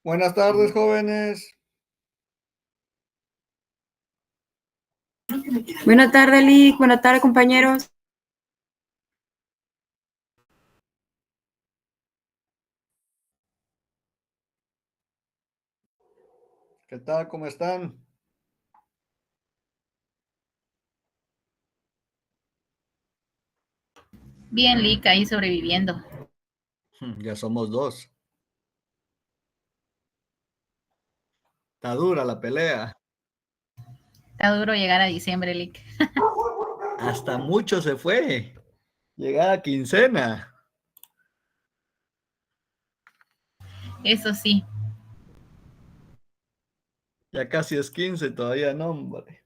Buenas tardes, jóvenes. Buenas tardes, Lick. Buenas tardes, compañeros. ¿Qué tal? ¿Cómo están? Bien, Lick, ahí sobreviviendo. Ya somos dos. Está dura la pelea. Está duro llegar a diciembre, Lick. Hasta mucho se fue. Llegada quincena. Eso sí, Ya casi es 15, todavía no, hombre.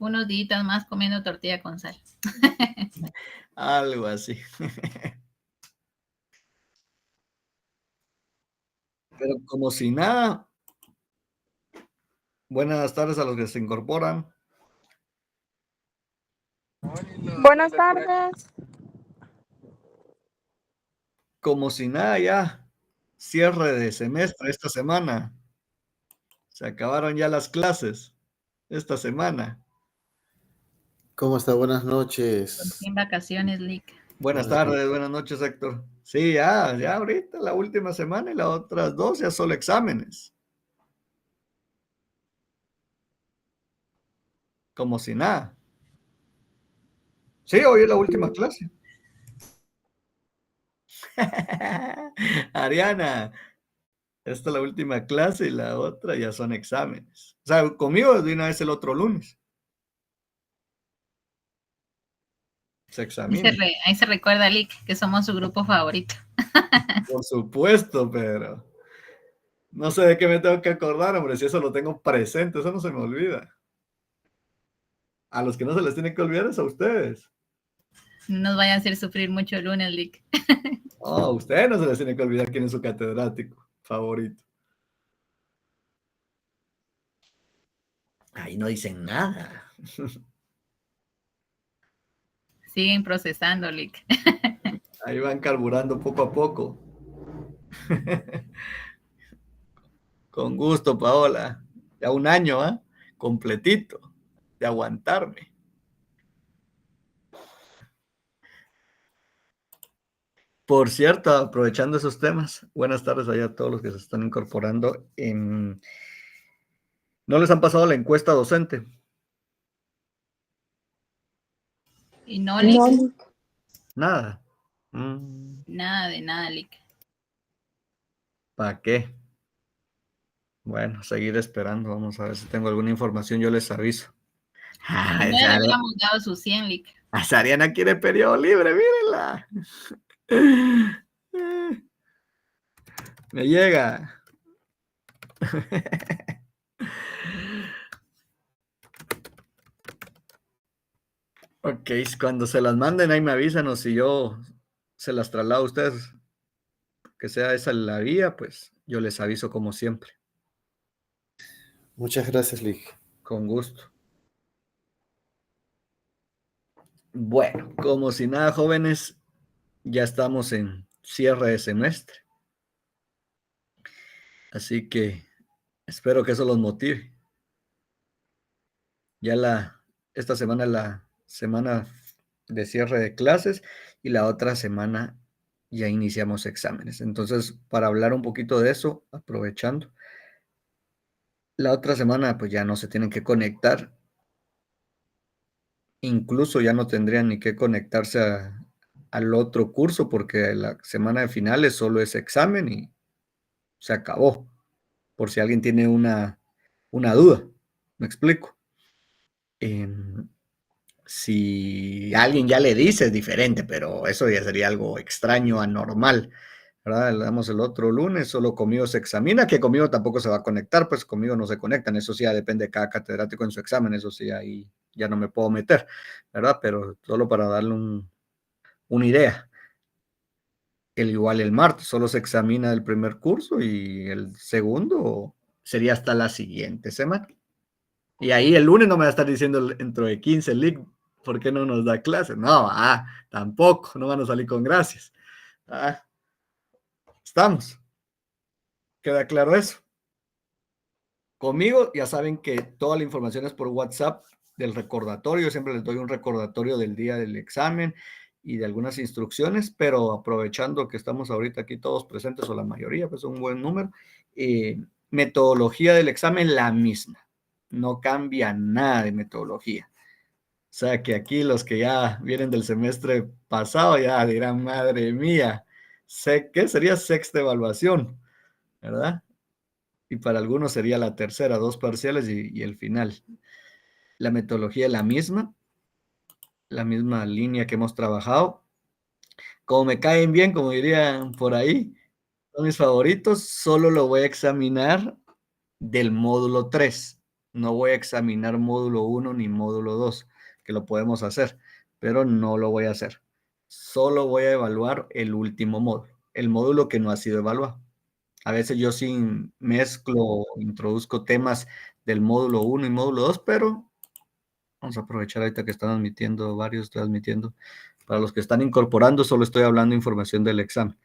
unos días más comiendo tortilla con sal. Algo así. Pero como si nada. Buenas tardes a los que se incorporan. Buenas tardes. Como si nada ya. Cierre de semestre esta semana. Se acabaron ya las clases esta semana. ¿Cómo está? Buenas Por noches. fin vacaciones, Lick. Buenas tardes, buenas noches, Héctor. Sí, ya ahorita la última semana y las otras dos ya solo exámenes. Como si nada. Sí, hoy es la última clase. Ariana, esta es la última clase y la otra ya son exámenes. O sea, conmigo de una vez el otro lunes. Se examina. Ahí se recuerda, Lick, que somos su grupo favorito. Por supuesto, pero no sé de qué me tengo que acordar, hombre, si eso lo tengo presente, eso no se me olvida. A los que no se les tiene que olvidar es a ustedes. No nos vaya a hacer sufrir mucho el lunes, Lick. Oh, a ustedes no se les tiene que olvidar quién es su catedrático favorito. Ahí no dicen nada. Siguen procesando, Lick. Ahí van carburando poco a poco. Con gusto, Paola. Ya un año, ¿eh? Completito de aguantarme. Por cierto, aprovechando esos temas, buenas tardes allá a todos los que se están incorporando. ¿No les han pasado la encuesta docente? Y no, Lick, Nada. nada de nada, Lick. ¿Para qué? Bueno, seguir esperando. Vamos a ver si tengo alguna información, yo les aviso. No le habíamos dado su 100, Lick. Sariana quiere periodo libre, mírenla. Me llega. Ok, cuando se las manden ahí me avisan o si yo se las traslado a ustedes, que sea esa la vía, pues yo les aviso como siempre. Muchas gracias, Lick. Con gusto. Bueno, como si nada, jóvenes, ya estamos en cierre de semestre. Así que espero que eso los motive. Esta semana es la semana de cierre de clases y la otra semana ya iniciamos exámenes. Entonces, para hablar un poquito de eso, aprovechando, la otra semana pues ya no se tienen que conectar, incluso ya no tendrían ni que conectarse al otro curso porque la semana de finales solo es examen y se acabó, por si alguien tiene una duda, me explico. Si alguien ya le dice es diferente, pero eso ya sería algo extraño, anormal, ¿verdad? Le damos el otro lunes, solo conmigo se examina, que conmigo tampoco se va a conectar, pues conmigo no se conectan, eso sí ya depende de cada catedrático en su examen, eso sí ahí ya no me puedo meter, ¿verdad? Pero solo para darle una idea. Igual el martes solo se examina el primer curso y el segundo sería hasta la siguiente semana. Y ahí el lunes no me va a estar diciendo dentro de 15 Lick, ¿por qué no nos da clases? No, tampoco, no van a salir con gracias, Ah, estamos. ¿Queda claro eso? Conmigo ya saben que toda la información es por WhatsApp del recordatorio. Yo siempre les doy un recordatorio del día del examen y de algunas instrucciones, pero aprovechando que estamos ahorita aquí todos presentes, o la mayoría, pues un buen número, metodología del examen la misma. No cambia nada de metodología. O sea que aquí los que ya vienen del semestre pasado ya dirán, madre mía, sé que sería sexta evaluación, ¿verdad? Y para algunos sería la tercera, 2 parciales y el final. La metodología es la misma línea que hemos trabajado. Como me caen bien, como dirían por ahí, son mis favoritos, solo lo voy a examinar del módulo 3. No voy a examinar módulo 1 ni módulo 2, que lo podemos hacer, pero no lo voy a hacer. Solo voy a evaluar el último módulo, el módulo que no ha sido evaluado. A veces yo sí mezclo, introduzco temas del módulo 1 y módulo 2, pero vamos a aprovechar ahorita que están admitiendo varios, estoy admitiendo. Para los que están incorporando, solo estoy hablando información del examen.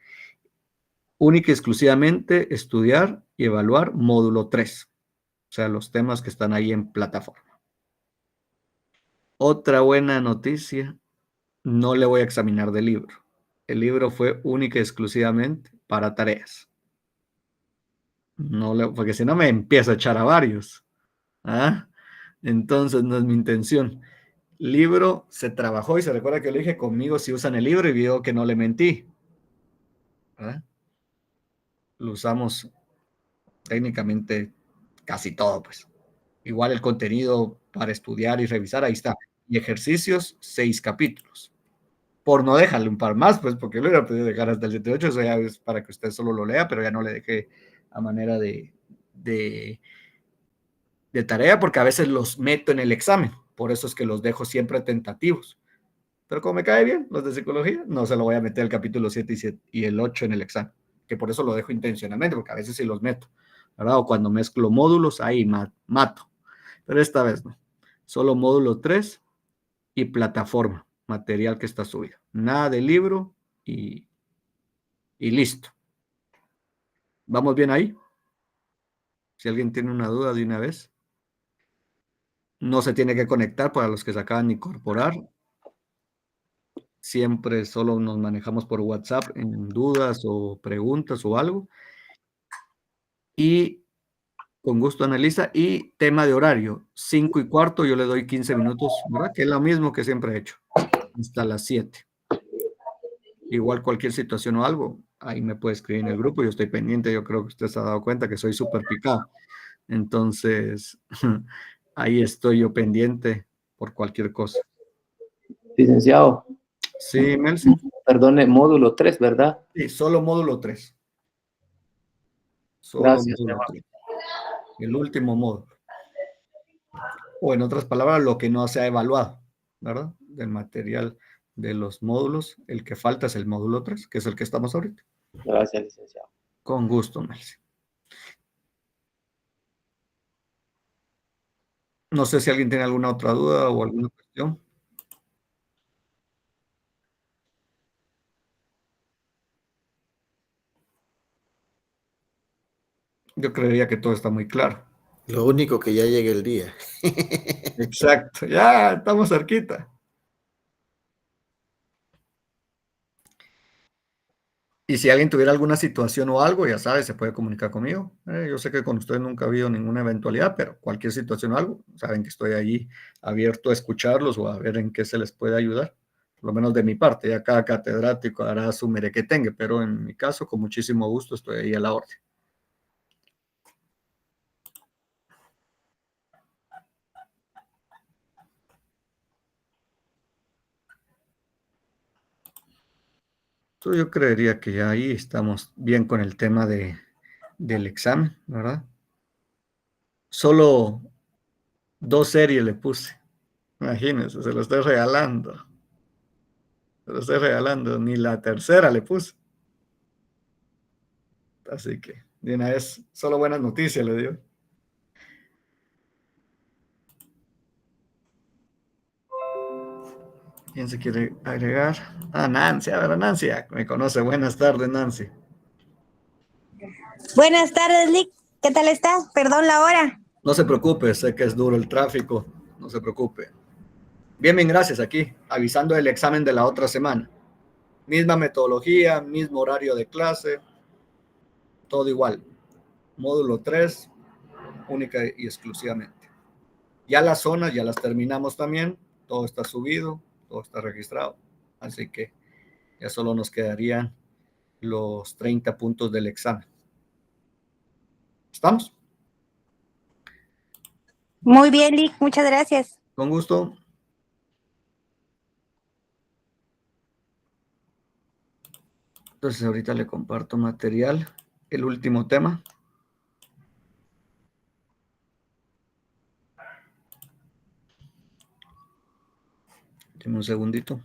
Única y exclusivamente estudiar y evaluar módulo 3, o sea, los temas que están ahí en plataforma. Otra buena noticia, no le voy a examinar del libro. El libro fue única y exclusivamente para tareas. No porque si no me empiezo a echar a varios. ¿Ah? Entonces no es mi intención. Libro se trabajó y se recuerda que le dije conmigo si usan el libro y vio que no le mentí. ¿Ah? Lo usamos técnicamente casi todo, pues. Igual el contenido para estudiar y revisar, ahí está. Y ejercicios, 6 capítulos. Por no dejarle un par más, pues, porque lo hubiera podido dejar hasta el 7-8, eso ya es para que usted solo lo lea, pero ya no le dejé a manera de tarea, porque a veces los meto en el examen. Por eso es que los dejo siempre tentativos. Pero como me cae bien los de psicología, no se lo voy a meter el capítulo 7 y el 8 en el examen, que por eso lo dejo intencionalmente, porque a veces sí los meto, ¿verdad? O cuando mezclo módulos, ahí mato. Pero esta vez no. Solo módulo 3 y plataforma, material que está subido. Nada de libro y listo. ¿Vamos bien ahí? Si alguien tiene una duda de una vez. No se tiene que conectar para los que se acaban de incorporar. Siempre solo nos manejamos por WhatsApp en dudas o preguntas o algo. Y con gusto analiza. Y tema de horario, 5:15, yo le doy 15 minutos, ¿verdad? Que es lo mismo que siempre he hecho, hasta las 7. Igual cualquier situación o algo, ahí me puede escribir en el grupo, yo estoy pendiente, yo creo que usted se ha dado cuenta que soy súper picado. Entonces, ahí estoy yo pendiente por cualquier cosa. Licenciado, Sí, Melcy. perdone, módulo 3, ¿verdad? Sí, solo módulo 3. Solo Gracias, módulo 3. El último módulo. O en otras palabras, lo que no se ha evaluado, ¿verdad? Del material de los módulos, el que falta es el módulo 3, que es el que estamos ahorita. Gracias, licenciado. Con gusto, Melcy. No sé si alguien tiene alguna otra duda o alguna cuestión. Yo creería que todo está muy claro. Lo único que ya llegue el día. Exacto, ya estamos cerquita. Y si alguien tuviera alguna situación o algo, ya sabe, se puede comunicar conmigo. Yo sé que con ustedes nunca ha habido ninguna eventualidad, pero cualquier situación o algo, saben que estoy allí abierto a escucharlos o a ver en qué se les puede ayudar. Por lo menos de mi parte, ya cada catedrático hará su merequetengue, pero en mi caso, con muchísimo gusto, estoy ahí a la orden. Entonces, yo creería que ya ahí estamos bien con el tema del examen, ¿verdad? Solo 2 series le puse. Imagínense, se lo estoy regalando. Se lo estoy regalando. Ni la tercera le puse. Así que, de una vez, solo buenas noticias le dio. ¿Quién se quiere agregar? Ah, Nancy, a ver, Nancy, me conoce. Buenas tardes, Nancy. Buenas tardes, Lick. ¿Qué tal estás? Perdón la hora. No se preocupe, sé que es duro el tráfico, no se preocupe. Bien, bien, gracias, aquí, avisando el examen de la otra semana. Misma metodología, mismo horario de clase, todo igual. Módulo 3, única y exclusivamente. Ya las zonas, ya las terminamos también, todo está subido, todo está registrado, así que ya solo nos quedarían los 30 puntos del examen. ¿Estamos? Muy bien, Lick. Muchas gracias. Con gusto. Entonces ahorita le comparto material. El último tema. Deme un segundito.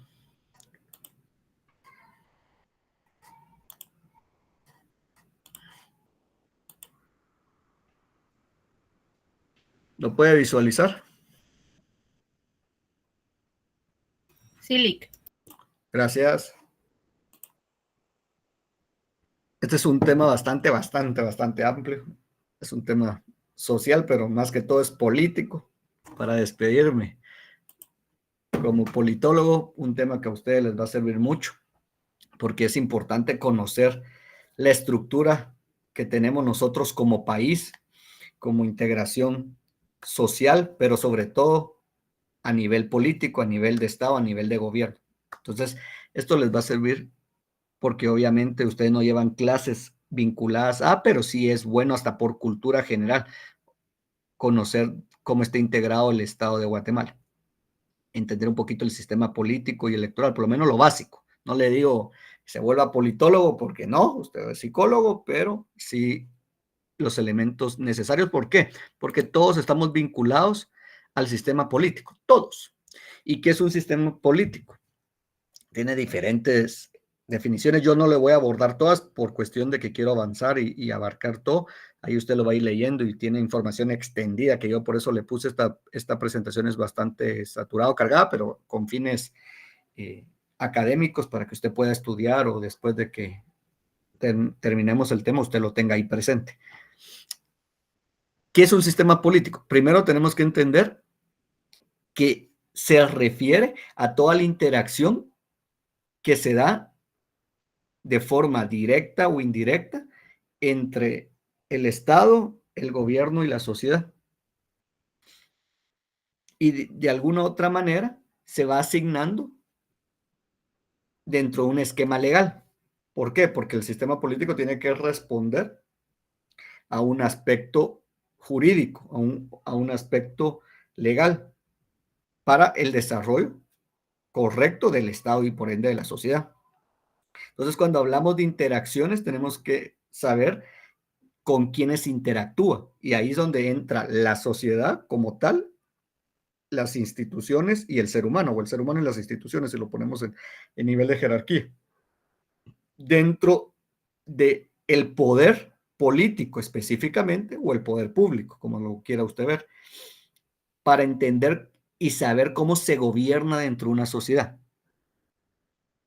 ¿Lo puede visualizar? Sí, Lick. Gracias. Este es un tema bastante amplio. Es un tema social, pero más que todo es político. Para despedirme, como politólogo, un tema que a ustedes les va a servir mucho, porque es importante conocer la estructura que tenemos nosotros como país, como integración social, pero sobre todo a nivel político, a nivel de Estado, a nivel de gobierno. Entonces, esto les va a servir porque obviamente ustedes no llevan clases vinculadas pero sí es bueno hasta por cultura general conocer cómo está integrado el Estado de Guatemala, entender un poquito el sistema político y electoral, por lo menos lo básico. No le digo que se vuelva politólogo porque no, usted es psicólogo, pero sí los elementos necesarios. ¿Por qué? Porque todos estamos vinculados al sistema político, todos. ¿Y qué es un sistema político? Tiene diferentes definiciones. Yo no le voy a abordar todas por cuestión de que quiero avanzar y abarcar todo. Ahí usted lo va a ir leyendo y tiene información extendida, que yo por eso le puse esta presentación. Es bastante saturado, cargada, pero con fines académicos para que usted pueda estudiar o después de que terminemos el tema, usted lo tenga ahí presente. ¿Qué es un sistema político? Primero tenemos que entender que se refiere a toda la interacción que se da de forma directa o indirecta entre el Estado, el gobierno y la sociedad. Y de alguna otra manera se va asignando dentro de un esquema legal. ¿Por qué? Porque el sistema político tiene que responder a un aspecto jurídico, a un aspecto legal para el desarrollo correcto del Estado y por ende de la sociedad. Entonces, cuando hablamos de interacciones, tenemos que saber con quiénes interactúa. Y ahí es donde entra la sociedad como tal, las instituciones y el ser humano, o el ser humano y las instituciones, si lo ponemos en nivel de jerarquía. Dentro del poder político específicamente, o el poder público, como lo quiera usted ver, para entender y saber cómo se gobierna dentro de una sociedad.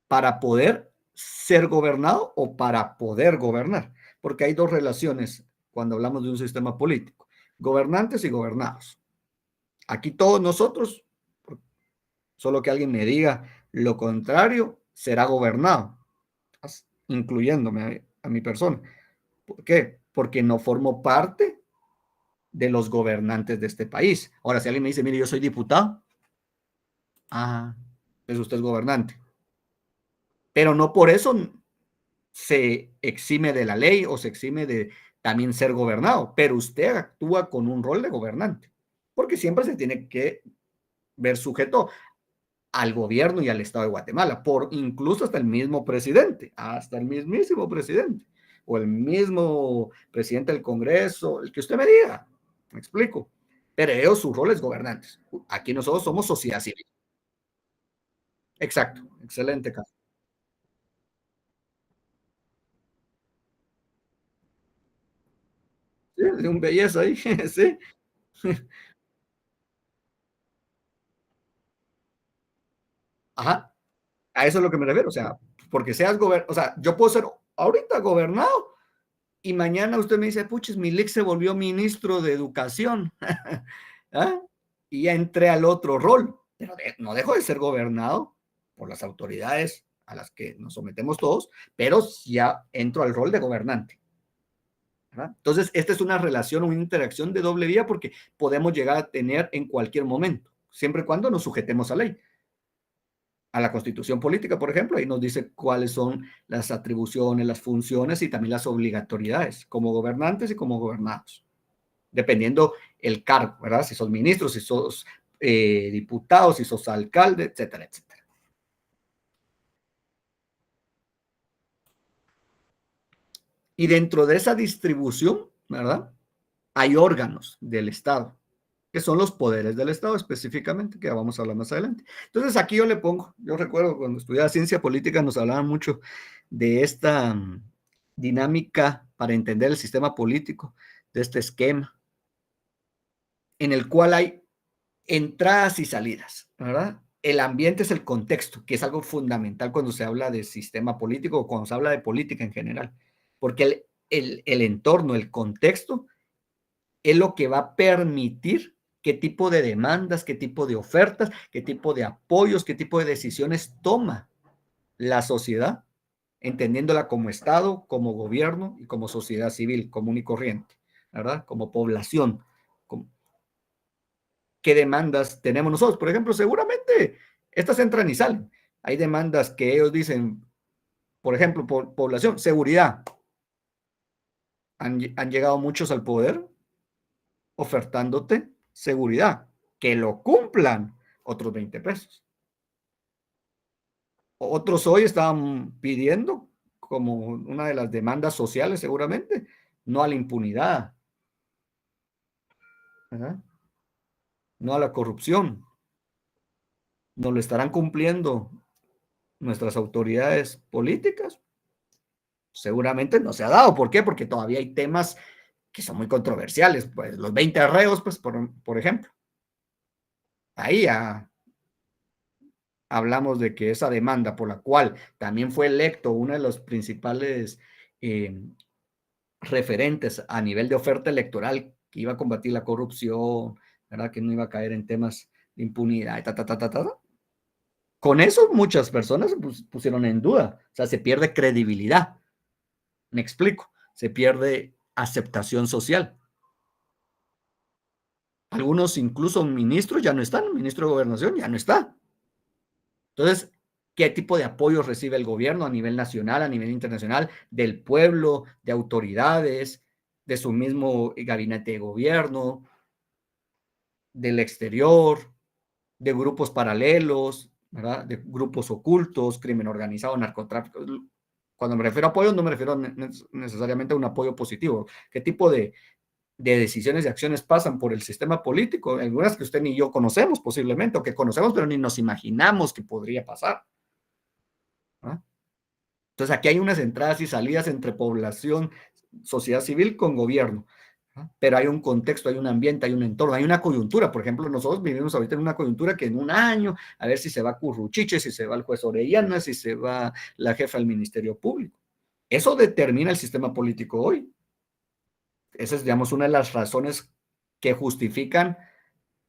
Para poder ser gobernado o para poder gobernar. Porque hay dos relaciones cuando hablamos de un sistema político: gobernantes y gobernados. Aquí todos nosotros, solo que alguien me diga lo contrario, será gobernado, incluyéndome a mi persona. ¿Por qué? Porque no formo parte de los gobernantes de este país. Ahora, si alguien me dice, mire, yo soy diputado, pues usted es gobernante. Pero no por eso se exime de la ley o se exime de también ser gobernado, pero usted actúa con un rol de gobernante, porque siempre se tiene que ver sujeto al gobierno y al Estado de Guatemala, por incluso hasta el mismo presidente, hasta el mismísimo presidente, o el mismo presidente del Congreso, el que usted me diga, me explico, pero ellos sus roles gobernantes. Aquí nosotros somos sociedad civil. Exacto, excelente caso. Sí, de un belleza ahí, sí. Ajá, a eso es lo que me refiero, o sea, porque seas gobernador, o sea, yo puedo ser ahorita gobernado y mañana usted me dice, puches, Milik se volvió ministro de Educación, ¿ah? Y ya entré al otro rol, pero no dejo de ser gobernado por las autoridades a las que nos sometemos todos, pero ya entro al rol de gobernante. ¿Verdad? Entonces, esta es una relación, una interacción de doble vía porque podemos llegar a tener en cualquier momento, siempre y cuando nos sujetemos a ley. A la Constitución política, por ejemplo, ahí nos dice cuáles son las atribuciones, las funciones y también las obligatoriedades como gobernantes y como gobernados, dependiendo el cargo, ¿verdad? Si sos ministro, si sos diputado, si sos alcalde, etcétera, etcétera. Y dentro de esa distribución, ¿verdad? Hay órganos del Estado, que son los poderes del Estado específicamente, que vamos a hablar más adelante. Entonces aquí yo le pongo, yo recuerdo cuando estudiaba ciencia política nos hablaban mucho de esta dinámica para entender el sistema político, de este esquema, en el cual hay entradas y salidas, ¿verdad? El ambiente es el contexto, que es algo fundamental cuando se habla de sistema político o cuando se habla de política en general, porque el entorno, el contexto, es lo que va a permitir qué tipo de demandas, qué tipo de ofertas, qué tipo de apoyos, qué tipo de decisiones toma la sociedad, entendiéndola como Estado, como gobierno y como sociedad civil común y corriente, ¿verdad? Como población. ¿Qué demandas tenemos nosotros? Por ejemplo, seguramente estas entran y salen. Hay demandas que ellos dicen, por ejemplo, población, seguridad. Han llegado muchos al poder ofertándote seguridad, que lo cumplan, otros 20 pesos. Otros hoy estaban pidiendo, como una de las demandas sociales seguramente, no a la impunidad, ¿verdad? No a la corrupción. ¿Nos lo estarán cumpliendo nuestras autoridades políticas? Seguramente no se ha dado. ¿Por qué? Porque todavía hay temas que son muy controversiales, pues los 20 arreos, pues por ejemplo. Ahí ya hablamos de que esa demanda por la cual también fue electo uno de los principales referentes a nivel de oferta electoral que iba a combatir la corrupción, ¿verdad? Que no iba a caer en temas de impunidad, Con eso muchas personas se pusieron en duda, o sea, se pierde credibilidad. Me explico, se pierde aceptación social. Algunos, incluso ministros, ya no están, el ministro de Gobernación ya no está. Entonces, ¿qué tipo de apoyo recibe el gobierno a nivel nacional, a nivel internacional, del pueblo, de autoridades, de su mismo gabinete de gobierno, del exterior, de grupos paralelos, ¿verdad? De grupos ocultos, crimen organizado, narcotráfico? Cuando me refiero a apoyo, no me refiero necesariamente a un apoyo positivo. ¿Qué tipo de decisiones y acciones pasan por el sistema político? Algunas que usted ni yo conocemos posiblemente, o que conocemos pero ni nos imaginamos que podría pasar. ¿Ah? Entonces aquí hay unas entradas y salidas entre población, sociedad civil con gobierno, ¿ah? Pero hay un contexto, hay un ambiente, hay un entorno, hay una coyuntura. Por ejemplo, nosotros vivimos ahorita en una coyuntura que en un año, a ver si se va Curruchiche, si se va el juez Orellana, si se va la jefa del Ministerio Público. Eso determina el sistema político hoy. Esa es, digamos, una de las razones que justifican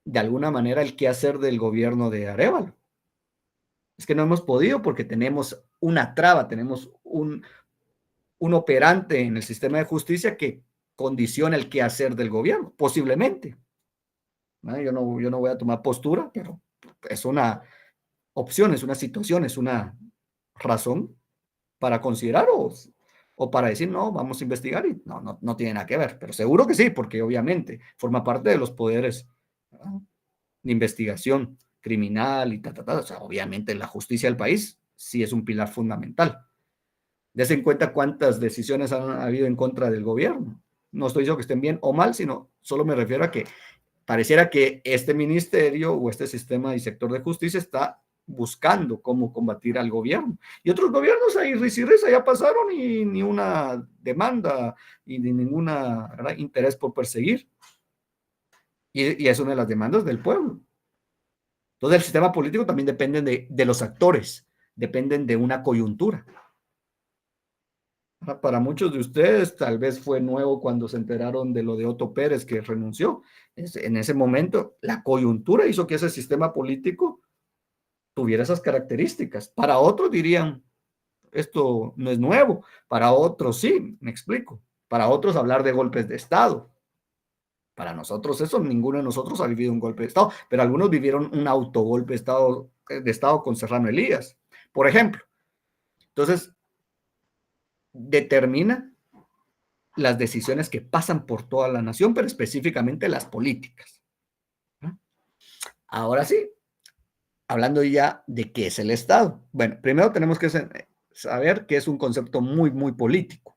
de alguna manera el quehacer del gobierno de Arévalo. Es que no hemos podido porque tenemos una traba, tenemos un operante en el sistema de justicia que condiciona el quehacer del gobierno, posiblemente. ¿No? Yo no voy a tomar postura, pero es una opción, es una situación, es una razón para considerar o para decir, no, vamos a investigar y no tiene nada que ver, pero seguro que sí, porque obviamente forma parte de los poderes, ¿verdad?, de investigación criminal y o sea, obviamente la justicia del país sí es un pilar fundamental. Dese en cuenta cuántas decisiones han habido en contra del gobierno. No estoy diciendo que estén bien o mal, sino solo me refiero a que pareciera que este ministerio o este sistema y sector de justicia está buscando cómo combatir al gobierno. Y otros gobiernos ahí risa ya pasaron y ni una demanda y ni ningún interés por perseguir. Y es una de las demandas del pueblo. Entonces el sistema político también depende de los actores, dependen de una coyuntura. Para muchos de ustedes tal vez fue nuevo cuando se enteraron de lo de Otto Pérez que renunció. En ese momento la coyuntura hizo que ese sistema político tuviera esas características. Para otros dirían, esto no es nuevo. Para otros sí, me explico. Para otros hablar de golpes de Estado. Para nosotros eso, ninguno de nosotros ha vivido un golpe de Estado, pero algunos vivieron un autogolpe de Estado con Serrano Elías, por ejemplo. Entonces, determina las decisiones que pasan por toda la nación, pero específicamente las políticas. Ahora sí, hablando ya de qué es el Estado. Bueno, primero tenemos que saber que es un concepto muy, muy político.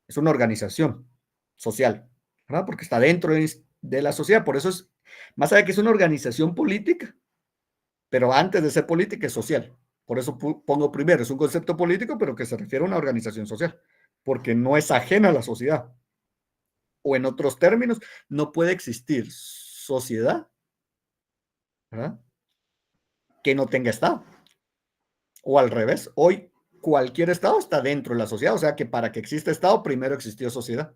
Es una organización social, ¿verdad? Porque está dentro de la sociedad. Por eso es, más allá de que es una organización política, pero antes de ser política es social. Por eso pongo primero, es un concepto político, pero que se refiere a una organización social, porque no es ajena a la sociedad. O en otros términos, no puede existir sociedad, ¿verdad?, que no tenga Estado. O al revés, hoy cualquier Estado está dentro de la sociedad, o sea que para que exista Estado, primero existió sociedad.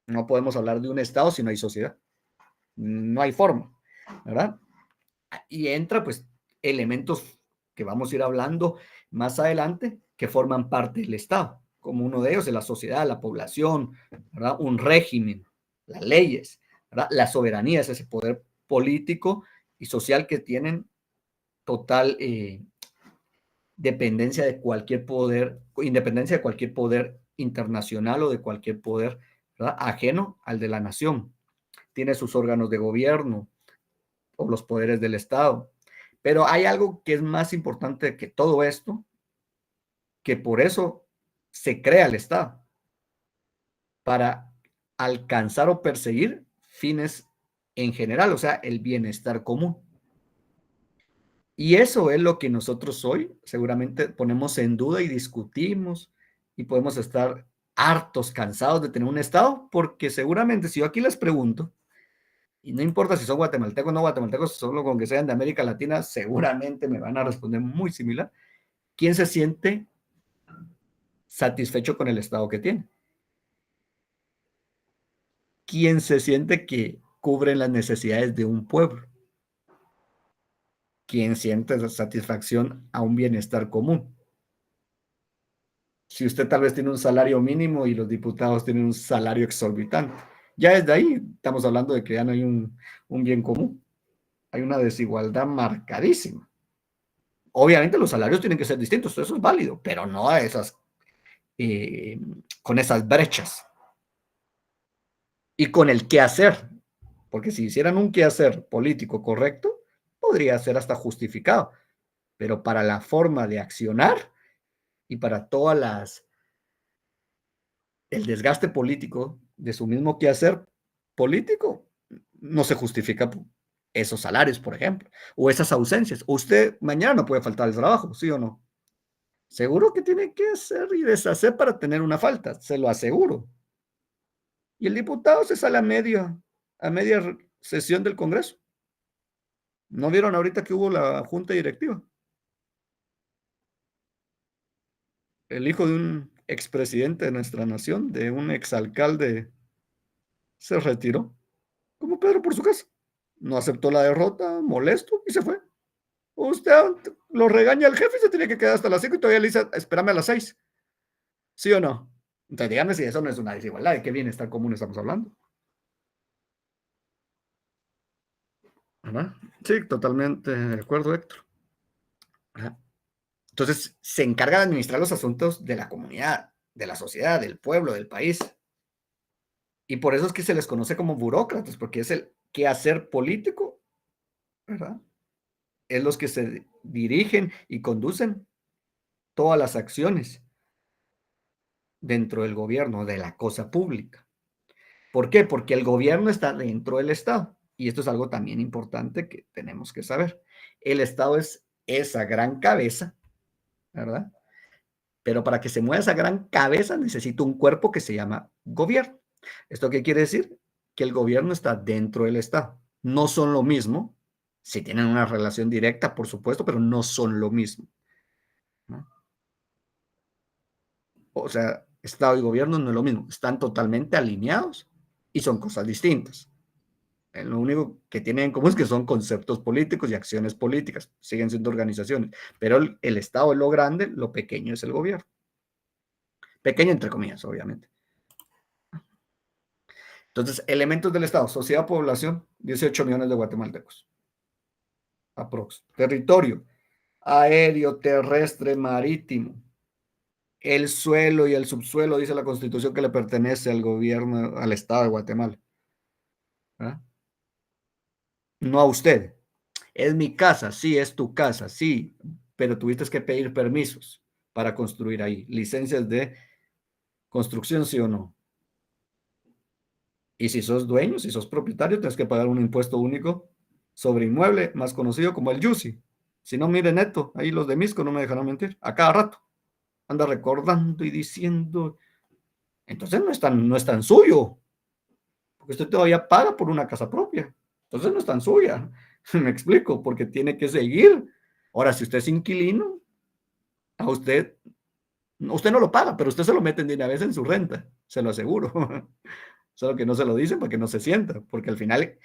No podemos hablar de un Estado si no hay sociedad. No hay forma, ¿verdad? Y entra pues elementos que vamos a ir hablando más adelante que forman parte del Estado, como uno de ellos es la sociedad, la población, ¿verdad?, un régimen, las leyes, ¿verdad?, la soberanía es ese poder político y social que tienen total dependencia de cualquier poder, independencia de cualquier poder internacional o de cualquier poder, ¿verdad?, ajeno al de la nación. Tiene sus órganos de gobierno o los poderes del Estado. Pero hay algo que es más importante que todo esto, que por eso se crea el Estado, para alcanzar o perseguir fines en general, o sea, el bienestar común. Y eso es lo que nosotros hoy seguramente ponemos en duda y discutimos y podemos estar hartos, cansados de tener un Estado, porque seguramente si yo aquí les pregunto, y no importa si son guatemaltecos o no guatemaltecos, solo con que sean de América Latina, seguramente me van a responder muy similar. ¿Quién se siente satisfecho con el Estado que tiene? ¿Quién se siente que cubre las necesidades de un pueblo? ¿Quién siente satisfacción a un bienestar común? Si usted tal vez tiene un salario mínimo y los diputados tienen un salario exorbitante, ya desde ahí estamos hablando de que ya no hay un bien común. Hay una desigualdad marcadísima. Obviamente los salarios tienen que ser distintos, eso es válido, pero no a esas, con esas brechas. Y con el qué hacer, porque si hicieran un qué hacer político correcto, podría ser hasta justificado, pero para la forma de accionar y para todas el desgaste político de su mismo quehacer político, no se justifica esos salarios, por ejemplo, o esas ausencias. Usted mañana no puede faltar al trabajo, ¿sí o no? Seguro que tiene que hacer y deshacer para tener una falta, se lo aseguro. Y el diputado se sale a media sesión del Congreso. ¿No vieron ahorita que hubo la junta directiva? El hijo de un expresidente de nuestra nación, de un exalcalde, se retiró como Pedro por su casa. No aceptó la derrota, molesto, y se fue. Usted lo regaña al jefe y se tiene que quedar hasta las 5 y todavía le dice, espérame a las 6. ¿Sí o no? Entonces dígame si eso no es una desigualdad, ¿de qué bienestar común estamos hablando? ¿Verdad? Sí, totalmente de acuerdo, Héctor. ¿Verdad? Entonces, se encarga de administrar los asuntos de la comunidad, de la sociedad, del pueblo, del país. Y por eso es que se les conoce como burócratas, porque es el quehacer político, ¿verdad? Es los que se dirigen y conducen todas las acciones dentro del gobierno, de la cosa pública. ¿Por qué? Porque el gobierno está dentro del Estado. Y esto es algo también importante que tenemos que saber. El Estado es esa gran cabeza, ¿verdad? Pero para que se mueva esa gran cabeza necesita un cuerpo que se llama gobierno. ¿Esto qué quiere decir? Que el gobierno está dentro del Estado. No son lo mismo, Sí tienen una relación directa, por supuesto, pero no son lo mismo, ¿no? O sea, Estado y gobierno no es lo mismo, están totalmente alineados y son cosas distintas. Lo único que tienen en común es que son conceptos políticos y acciones políticas, siguen siendo organizaciones, pero el Estado es lo grande, lo pequeño es el gobierno. Pequeño entre comillas, obviamente. Entonces, elementos del Estado, sociedad, población, 18 millones de guatemaltecos. Aprox. Territorio, aéreo, terrestre, marítimo. El suelo y el subsuelo, dice la Constitución, que le pertenece al gobierno, al Estado de Guatemala. ¿Ah? No a usted. Es mi casa, sí, es tu casa, sí, pero tuviste que pedir permisos para construir ahí, licencias de construcción, sí o no. Y si sos dueño, si sos propietario, tienes que pagar un impuesto único sobre inmueble, más conocido como el YUSI. Si no, mire neto, ahí los de Misco no me dejarán mentir, a cada rato. Anda recordando y diciendo, entonces no es tan suyo, porque usted todavía paga por una casa propia. Entonces no es tan suya. Me explico, porque tiene que seguir. Ahora, si usted es inquilino, a usted no lo paga, pero usted se lo mete de una vez en su renta, se lo aseguro. Solo que no se lo dicen para que no se sienta, porque al final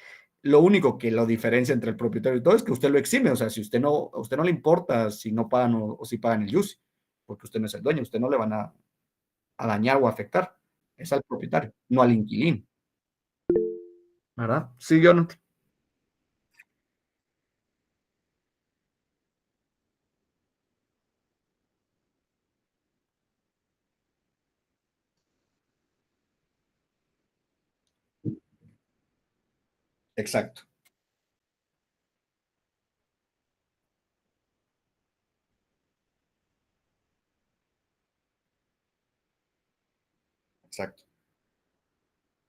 lo único que lo diferencia entre el propietario y todo es que usted lo exime. O sea, si a usted no le importa si no pagan o si pagan el YUSI, porque usted no es el dueño, usted no le van a dañar o afectar. Es al propietario, no al inquilino. ¿Verdad? Sí, Jonathan. Exacto, exacto.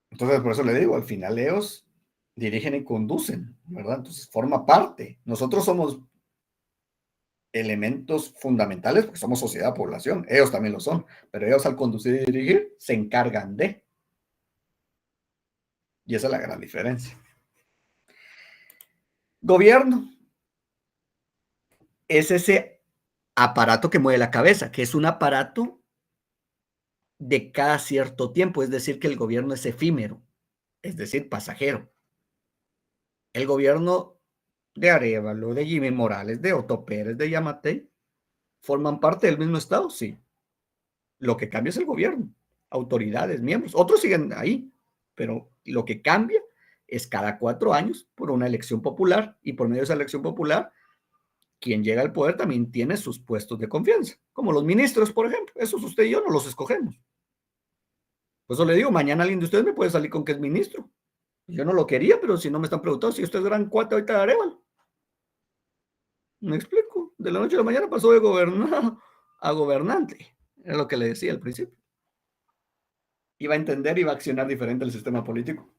Entonces, por eso le digo, al final ellos dirigen y conducen, ¿verdad? Entonces, forma parte. Nosotros somos elementos fundamentales porque somos sociedad, población. Ellos también lo son, pero ellos al conducir y dirigir se encargan de. Y esa es la gran diferencia. Gobierno es ese aparato que mueve la cabeza, que es un aparato de cada cierto tiempo, es decir, que el gobierno es efímero, es decir, pasajero. El gobierno de Arévalo, de Jimmy Morales, de Otto Pérez, de Yamatei, ¿forman parte del mismo Estado? Sí. Lo que cambia es el gobierno, autoridades, miembros. Otros siguen ahí, pero lo que cambia es cada 4 años por una elección popular, y por medio de esa elección popular, quien llega al poder también tiene sus puestos de confianza, como los ministros, por ejemplo. Esos usted y yo no los escogemos. Por eso le digo, mañana alguien de ustedes me puede salir con que es ministro. Yo no lo quería, pero si no me están preguntando si usted es gran cuate ahorita de Arevalo. Me explico. De la noche a la mañana pasó de gobernado a gobernante. Es lo que le decía al principio. Iba a entender y va a accionar diferente el sistema político,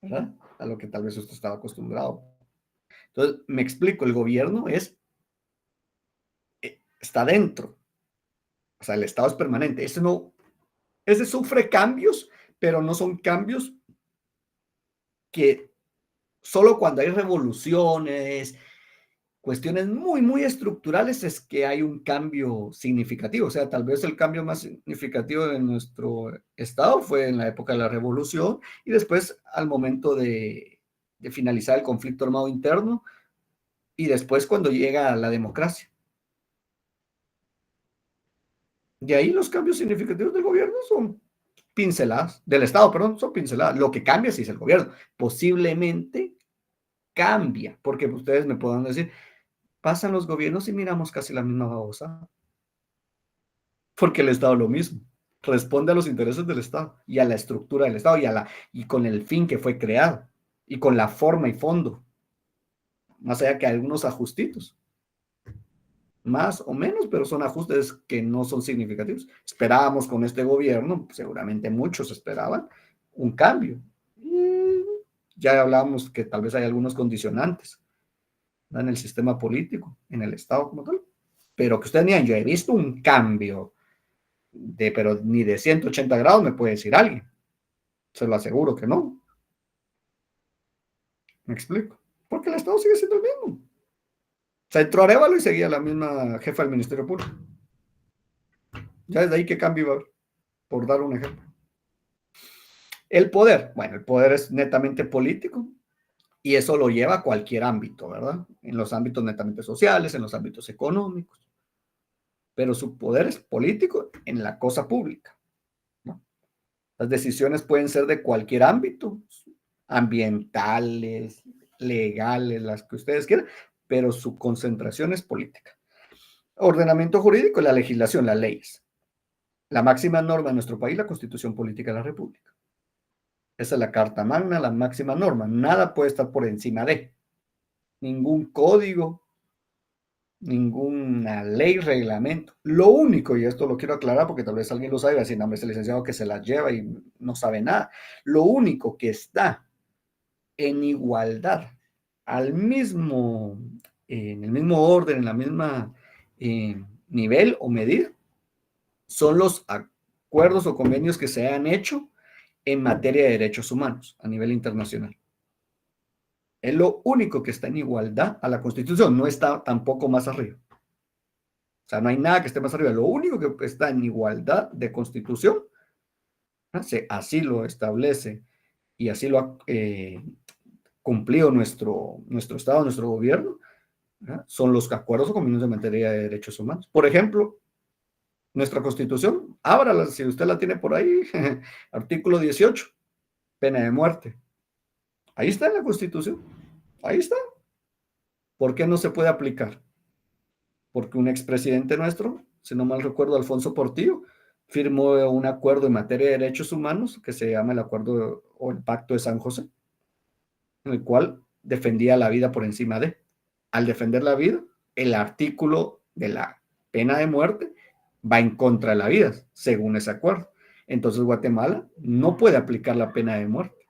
¿verdad? A lo que tal vez usted estaba acostumbrado. Entonces, me explico, el gobierno está dentro. O sea, el Estado es permanente. Ese sufre cambios, pero no son cambios que solo cuando hay revoluciones, cuestiones muy, muy estructurales es que hay un cambio significativo. O sea, tal vez el cambio más significativo de nuestro Estado fue en la época de la revolución y después al momento de finalizar el conflicto armado interno y después cuando llega la democracia. De ahí los cambios significativos del gobierno son pinceladas, del Estado, perdón, son pinceladas. Lo que cambia sí es el gobierno. Posiblemente cambia, porque ustedes me puedan decir, pasan los gobiernos y miramos casi la misma babosa, porque el Estado lo mismo, responde a los intereses del Estado y a la estructura del Estado y con el fin que fue creado y con la forma y fondo, más allá que algunos ajustitos, más o menos, pero son ajustes que no son significativos. Esperábamos con este gobierno, seguramente muchos esperaban un cambio. Ya hablábamos que tal vez hay algunos condicionantes, ¿no?, en el sistema político, en el Estado como tal, pero que ustedes digan, yo he visto un cambio pero ni de 180 grados me puede decir alguien. Se lo aseguro que no. ¿Me explico? porque el Estado sigue siendo el mismo. O sea, entró Arévalo y seguía la misma jefa del Ministerio Público. Ya desde ahí, ¿qué cambio iba a haber? Por dar un ejemplo. El poder, bueno, el poder es netamente político y eso lo lleva a cualquier ámbito, ¿verdad? En los ámbitos netamente sociales, en los ámbitos económicos. Pero su poder es político en la cosa pública, ¿no? Las decisiones pueden ser de cualquier ámbito, ambientales, legales, las que ustedes quieran, pero su concentración es política. Ordenamiento jurídico, la legislación, las leyes. La máxima norma en nuestro país, la Constitución Política de la República. Esa es la Carta Magna, la máxima norma. Nada puede estar por encima de. Ningún código, ninguna ley, reglamento. Lo único, y esto lo quiero aclarar porque tal vez alguien lo sabe, va a decir, no, es el licenciado que se las lleva y no sabe nada. Lo único que está en igualdad, en el mismo orden, en la misma nivel o medir, son los acuerdos o convenios que se han hecho en materia de derechos humanos a nivel internacional. Es lo único que está en igualdad a la Constitución, no está tampoco más arriba. O sea, no hay nada que esté más arriba. Lo único que está en igualdad de Constitución, así lo establece y así lo ha cumplido nuestro Estado, nuestro gobierno, son los acuerdos o convenios en materia de derechos humanos. Por ejemplo, nuestra Constitución, ábrala si usted la tiene por ahí, artículo 18, pena de muerte. Ahí está en la Constitución, ahí está. ¿Por qué no se puede aplicar? Porque un expresidente nuestro, si no mal recuerdo, Alfonso Portillo, firmó un acuerdo en materia de derechos humanos que se llama el Acuerdo o el Pacto de San José, en el cual defendía la vida por encima de. Al defender la vida, el artículo de la pena de muerte va en contra de la vida, según ese acuerdo. Entonces Guatemala no puede aplicar la pena de muerte,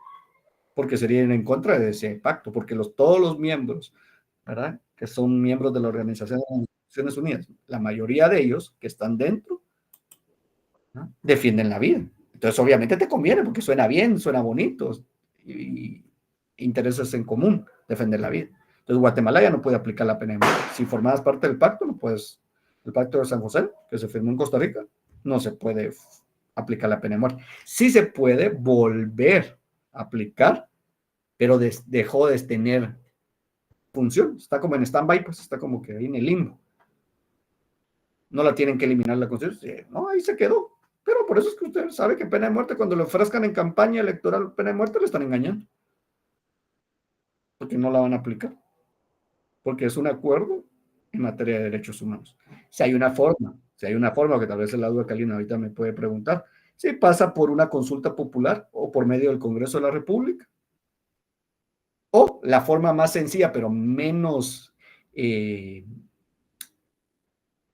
porque sería en contra de ese pacto, porque todos los miembros, ¿verdad?, que son miembros de la Organización de las Naciones Unidas, la mayoría de ellos que están dentro, ¿no?, defienden la vida. Entonces obviamente te conviene, porque suena bien, suena bonito, y intereses en común, defender la vida. Entonces Guatemala ya no puede aplicar la pena de muerte. Si formabas parte del pacto, no puedes. El Pacto de San José, que se firmó en Costa Rica, no se puede aplicar la pena de muerte. Sí se puede volver a aplicar, pero dejó de tener función. Está como en stand-by, pues está como que ahí en el limbo. No la tienen que eliminar la Constitución. No, ahí se quedó. Pero por eso es que usted sabe que pena de muerte, cuando le ofrezcan en campaña electoral pena de muerte, le están engañando. Porque no la van a aplicar. Porque es un acuerdo en materia de derechos humanos. Si hay una forma, que tal vez es la duda que alguien ahorita me puede preguntar, si pasa por una consulta popular o por medio del Congreso de la República, o la forma más sencilla, pero menos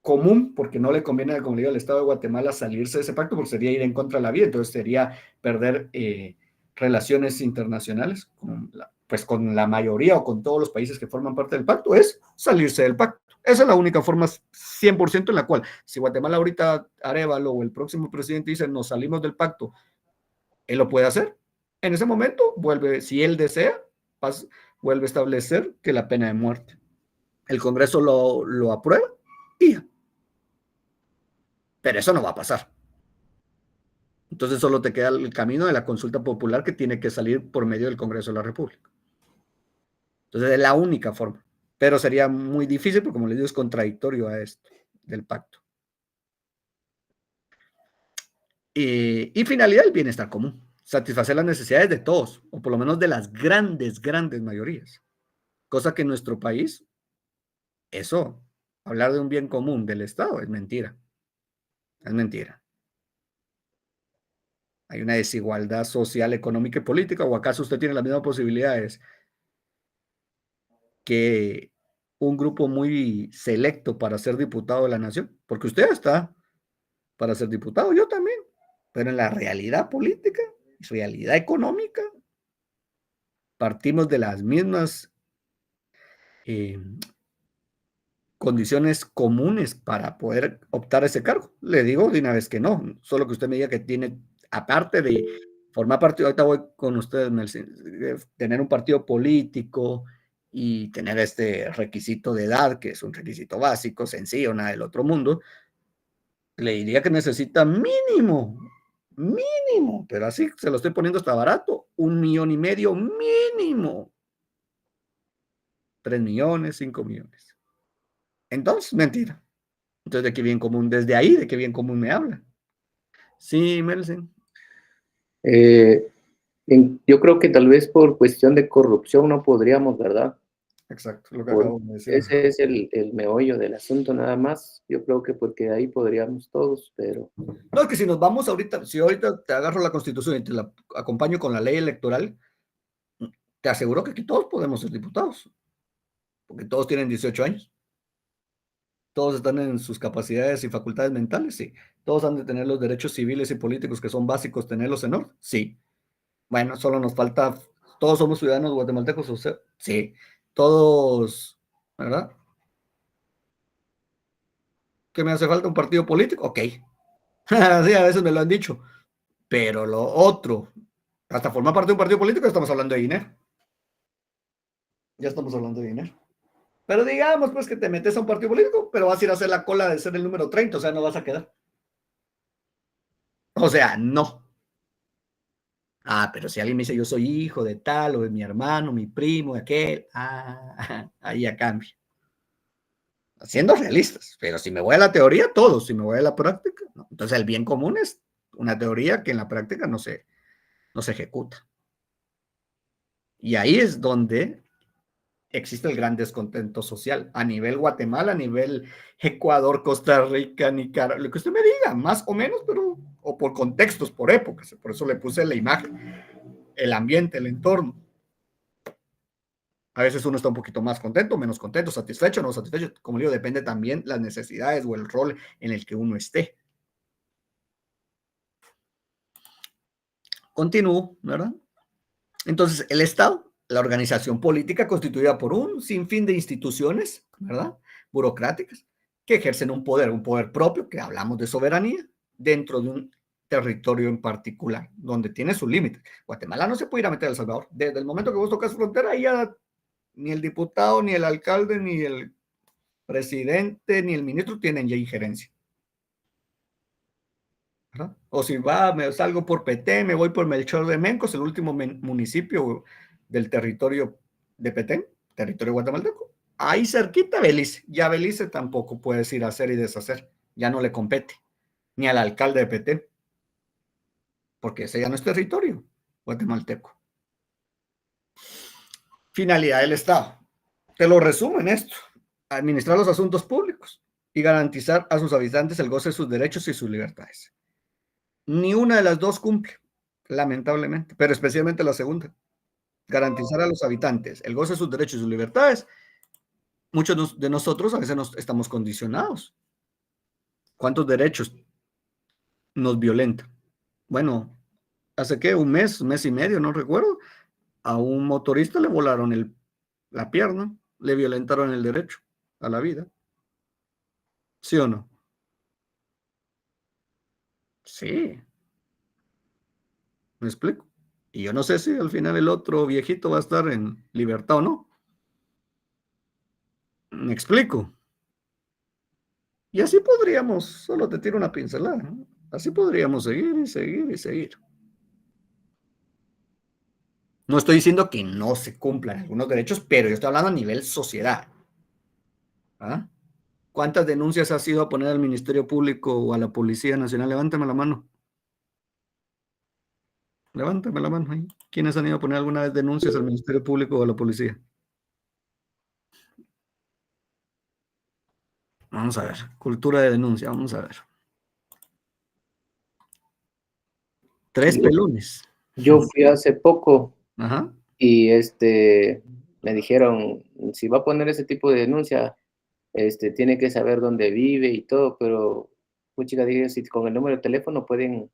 común, porque no le conviene, como le digo, al Estado de Guatemala salirse de ese pacto, porque sería ir en contra de la vida, entonces sería perder relaciones internacionales con la mayoría o con todos los países que forman parte del pacto, es salirse del pacto. Esa es la única forma 100% en la cual, si Guatemala ahorita, Arévalo o el próximo presidente dice, nos salimos del pacto, él lo puede hacer. En ese momento, si él desea, vuelve a establecer que la pena de muerte. El Congreso lo aprueba y ya. Pero eso no va a pasar. Entonces solo te queda el camino de la consulta popular, que tiene que salir por medio del Congreso de la República. Entonces es la única forma. Pero sería muy difícil, porque como les digo, es contradictorio a esto del pacto. Y finalidad, el bienestar común. Satisfacer las necesidades de todos, o por lo menos de las grandes mayorías. Cosa que en nuestro país, hablar de un bien común del Estado es mentira. Es mentira. Hay una desigualdad social, económica y política, o acaso usted tiene las mismas posibilidades que un grupo muy selecto para ser diputado de la nación, porque usted está para ser diputado, yo también, pero en la realidad política, realidad económica, partimos de las mismas condiciones comunes para poder optar a ese cargo. Le digo de una vez que no, solo que usted me diga que tiene, aparte de formar partido, ahorita voy con ustedes, tener un partido político, y tener este requisito de edad, que es un requisito básico, sencillo, nada del otro mundo, le diría que necesita mínimo, pero así se lo estoy poniendo hasta barato, 1,5 millones mínimo. 3 millones, 5 millones. Entonces, mentira. Entonces, ¿de qué bien común? Desde ahí, ¿de qué bien común me habla? Sí, Melsen. Yo creo que tal vez por cuestión de corrupción no podríamos, ¿verdad? Exacto, lo que acabo de decir. Ese es el meollo del asunto nada más. Yo creo que porque ahí podríamos todos, pero... No, es que si nos vamos ahorita, si ahorita te agarro la Constitución y te la acompaño con la ley electoral, te aseguro que aquí todos podemos ser diputados, porque todos tienen 18 años. Todos están en sus capacidades y facultades mentales, sí. Todos han de tener los derechos civiles y políticos que son básicos, tenerlos en orden, sí. Bueno, solo nos falta, todos somos ciudadanos guatemaltecos, o sea, sí. Todos, ¿verdad? ¿Que me hace falta un partido político? Ok. Sí, a veces me lo han dicho. Pero lo otro, hasta formar parte de un partido político, estamos hablando de dinero. Ya estamos hablando de dinero. Pero digamos, pues, que te metes a un partido político, pero vas a ir a hacer la cola de ser el número 30, o sea, no vas a quedar. O sea, no. Ah, pero si alguien me dice, yo soy hijo de tal, o de mi hermano, mi primo, de aquel, ahí ya cambia. Siendo realistas, pero si me voy a la teoría, todo, si me voy a la práctica, no. Entonces el bien común es una teoría que en la práctica no se ejecuta. Y ahí es donde existe el gran descontento social, a nivel Guatemala, a nivel Ecuador, Costa Rica, Nicaragua, lo que usted me diga, más o menos, pero, o por contextos, por épocas, por eso le puse la imagen, el ambiente, el entorno. A veces uno está un poquito más contento, menos contento, satisfecho, no satisfecho, como digo, depende también las necesidades o el rol en el que uno esté. Continúo, ¿verdad? Entonces, el Estado, la organización política constituida por un sinfín de instituciones, ¿verdad? Burocráticas, que ejercen un poder propio, que hablamos de soberanía, dentro de un territorio en particular, donde tiene sus límites. Guatemala no se puede ir a meter a El Salvador. Desde el momento que vos tocas frontera, ahí ya ni el diputado, ni el alcalde, ni el presidente, ni el ministro tienen ya injerencia. ¿Verdad? O si me salgo por Petén, me voy por Melchor de Mencos, el último municipio del territorio de Petén, territorio guatemalteco. Ahí cerquita Belice. Ya Belice tampoco puedes ir a hacer y deshacer. Ya no le compete. Ni al alcalde de Petén. Porque ese ya no es territorio guatemalteco. Finalidad del Estado. Te lo resumo en esto. Administrar los asuntos públicos y garantizar a sus habitantes el goce de sus derechos y sus libertades. Ni una de las dos cumple, lamentablemente, pero especialmente la segunda. Garantizar a los habitantes el goce de sus derechos y sus libertades. Muchos de nosotros a veces estamos condicionados. ¿Cuántos derechos nos violentan? Bueno, hace qué, un mes y medio, no recuerdo, a un motorista le volaron la pierna, le violentaron el derecho a la vida. ¿Sí o no? Sí. ¿Me explico? Y yo no sé si al final el otro viejito va a estar en libertad o no. ¿Me explico? Y así podríamos, solo te tiro una pincelada, ¿no? Así podríamos seguir y seguir y seguir. No estoy diciendo que no se cumplan algunos derechos, pero yo estoy hablando a nivel sociedad. ¿Ah? ¿Cuántas denuncias has ido a poner al Ministerio Público o a la Policía Nacional? Levántame la mano. Levántame la mano ahí. ¿Quiénes han ido a poner alguna vez denuncias al Ministerio Público o a la Policía? Vamos a ver. Cultura de denuncia, vamos a ver. 3 pelones. Yo fui hace poco. Ajá. Y me dijeron, si va a poner ese tipo de denuncia, tiene que saber dónde vive y todo, pero, puchica, dije, si con el número de teléfono pueden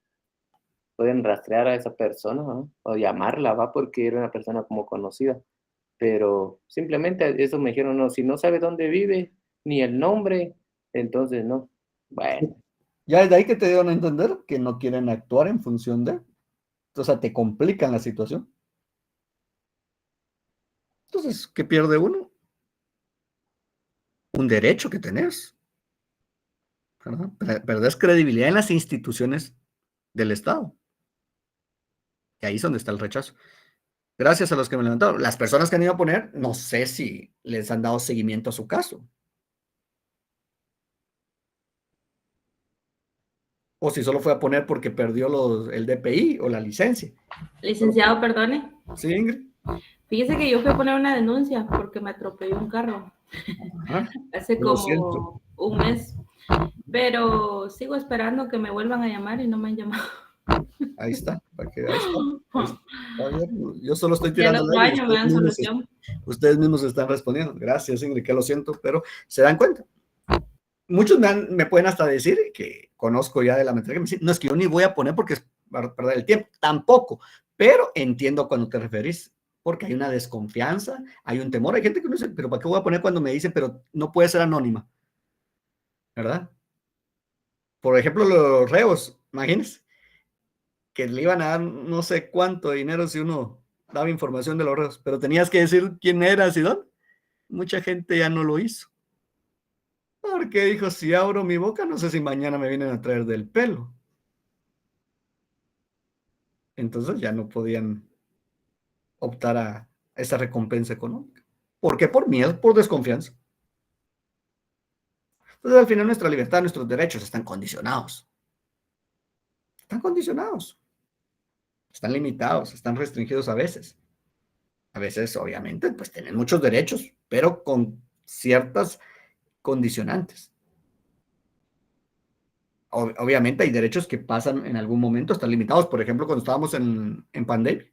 rastrear a esa persona, ¿no? O llamarla, va, porque era una persona como conocida. Pero simplemente eso me dijeron, no, si no sabe dónde vive, ni el nombre, entonces no. Bueno. Ya desde ahí que te dieron a entender que no quieren actuar en función de, o sea, te complican la situación. Entonces, ¿qué pierde uno? Un derecho que tenés. ¿Verdad? Perdés credibilidad en las instituciones del Estado. Y ahí es donde está el rechazo. Gracias a los que me levantaron. Las personas que han ido a poner, no sé si les han dado seguimiento a su caso. O si solo fue a poner porque perdió el DPI o la licencia. Licenciado, perdone. ¿Sí, Ingrid? Fíjese que yo fui a poner una denuncia porque me atropelló un carro. Ajá. Hace Lo como siento. un mes. Pero sigo esperando que me vuelvan a llamar y no me han llamado. Ahí está, para que ahí está. Yo solo estoy Ya tirando los al aire, baños me dan solución. ustedes mismos están respondiendo. Gracias, Ingrid, que lo siento, pero se dan cuenta. Muchos me pueden hasta decir que conozco ya de la mentalidad, que me dicen, no, es que yo ni voy a poner porque es para perder el tiempo. Tampoco, pero entiendo cuando te referís, porque hay una desconfianza, hay un temor. Hay gente que no dice, pero ¿para qué voy a poner cuando me dicen, pero no puede ser anónima? ¿Verdad? Por ejemplo, los reos, imagínense, que le iban a dar no sé cuánto dinero si uno daba información de los reos, pero tenías que decir quién eras y dónde. Mucha gente ya no lo hizo. Porque dijo, si abro mi boca, no sé si mañana me vienen a traer del pelo. Entonces ya no podían optar a esa recompensa económica. ¿Por qué? Por miedo, por desconfianza. Entonces al final nuestra libertad, nuestros derechos están condicionados. Están condicionados. Están limitados, están restringidos a veces. A veces, obviamente, pues tienen muchos derechos, pero con ciertas condicionantes. Obviamente hay derechos que pasan en algún momento, están limitados. Por ejemplo, cuando estábamos en pandemia,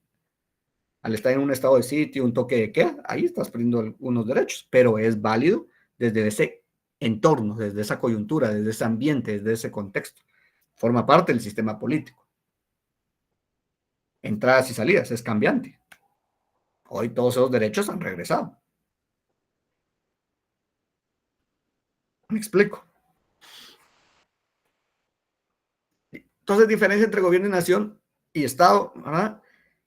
al estar en un estado de sitio, un toque de queda, ahí estás perdiendo algunos derechos, pero es válido desde ese entorno, desde esa coyuntura, desde ese ambiente, desde ese contexto. Forma parte del sistema político. Entradas y salidas, es cambiante. Hoy todos esos derechos han regresado. Me explico. Entonces, diferencia entre gobierno y nación y Estado, ¿verdad?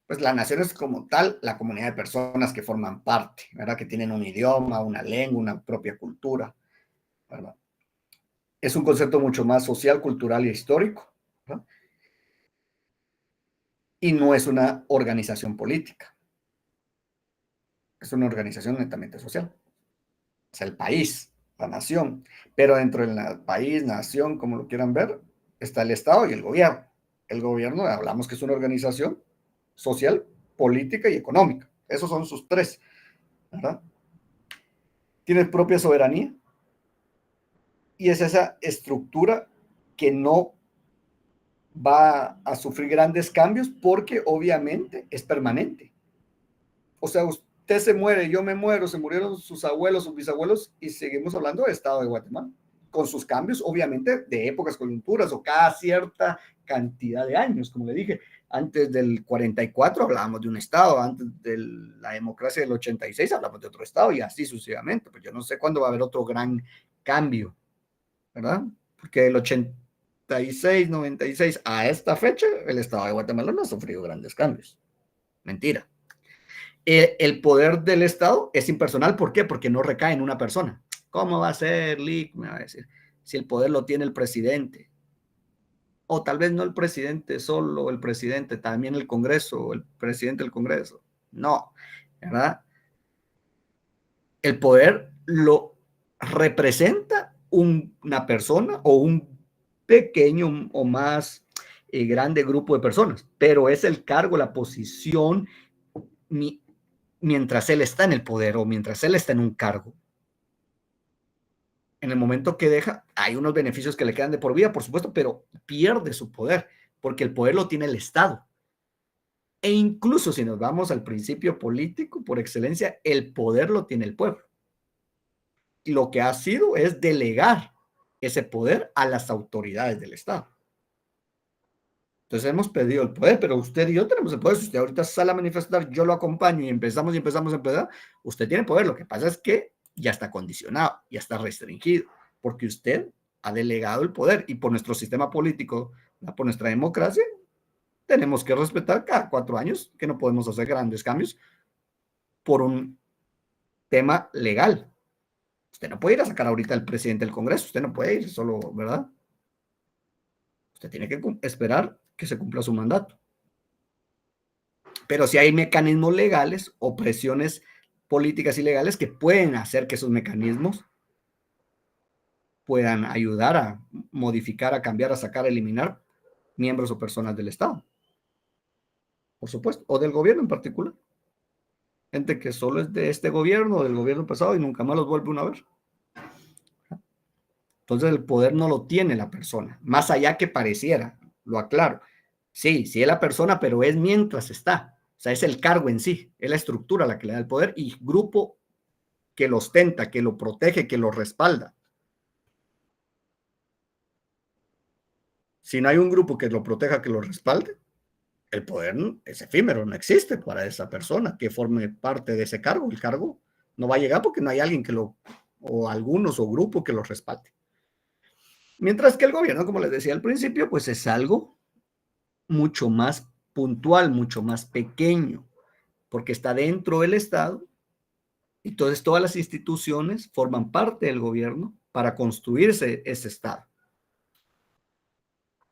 Pues la nación es como tal la comunidad de personas que forman parte, ¿verdad? Que tienen un idioma, una lengua, una propia cultura, ¿verdad? Es un concepto mucho más social, cultural y histórico, ¿verdad? Y no es una organización política. Es una organización netamente social. Es el país, la nación. Pero dentro del país, nación, como lo quieran ver, está el Estado y el gobierno. El gobierno, hablamos que es una organización social, política y económica. Esos son sus tres, ¿verdad? Tiene propia soberanía y es esa estructura que no va a sufrir grandes cambios porque obviamente es permanente. O sea, usted se muere, yo me muero, se murieron sus abuelos, sus bisabuelos y seguimos hablando del Estado de Guatemala, con sus cambios obviamente de épocas, coyunturas o cada cierta cantidad de años, como le dije. Antes del 44 hablábamos de un Estado, antes de la democracia del 86 hablamos de otro Estado y así sucesivamente. Pues yo no sé cuándo va a haber otro gran cambio, ¿verdad? Porque del 86, 96 a esta fecha, el Estado de Guatemala no ha sufrido grandes cambios. Mentira. El poder del Estado es impersonal. ¿Por qué? Porque no recae en una persona. ¿Cómo va a ser, Lick? Me va a decir. Si el poder lo tiene el presidente. O tal vez no el presidente solo, el presidente, también el Congreso, el presidente del Congreso. No, ¿verdad? El poder lo representa una persona o un pequeño o más grande grupo de personas, pero es el cargo, la posición, mientras él está en el poder o mientras él está en un cargo. En el momento que deja, hay unos beneficios que le quedan de por vida, por supuesto, pero pierde su poder, porque el poder lo tiene el Estado. E incluso si nos vamos al principio político, por excelencia, el poder lo tiene el pueblo. Y lo que ha sido es delegar ese poder a las autoridades del Estado. Entonces hemos pedido el poder, pero usted y yo tenemos el poder. Si usted ahorita sale a manifestar, yo lo acompaño y empezamos, usted tiene poder. Lo que pasa es que ya está condicionado, ya está restringido, porque usted ha delegado el poder y por nuestro sistema político, por nuestra democracia, tenemos que respetar cada 4 años que no podemos hacer grandes cambios por un tema legal. Usted no puede ir a sacar ahorita al presidente del Congreso, usted no puede ir solo, ¿verdad? Usted tiene que esperar que se cumpla su mandato. Pero si hay mecanismos legales o presiones políticas y legales que pueden hacer que esos mecanismos puedan ayudar a modificar, a cambiar, a sacar, a eliminar miembros o personas del Estado. Por supuesto, o del gobierno en particular. Gente que solo es de este gobierno o del gobierno pasado y nunca más los vuelve uno a ver. Entonces el poder no lo tiene la persona, más allá que pareciera, lo aclaro. Sí, sí es la persona, pero es mientras está. O sea, es el cargo en sí, es la estructura la que le da el poder y grupo que lo ostenta, que lo protege, que lo respalda. Si no hay un grupo que lo proteja, que lo respalde, el poder es efímero, no existe para esa persona que forme parte de ese cargo. El cargo no va a llegar porque no hay alguien que lo, o algunos o grupo que lo respalde. Mientras que el gobierno, como les decía al principio, pues es algo mucho más puntual, mucho más pequeño, porque está dentro del Estado y entonces todas las instituciones forman parte del gobierno para construirse ese Estado.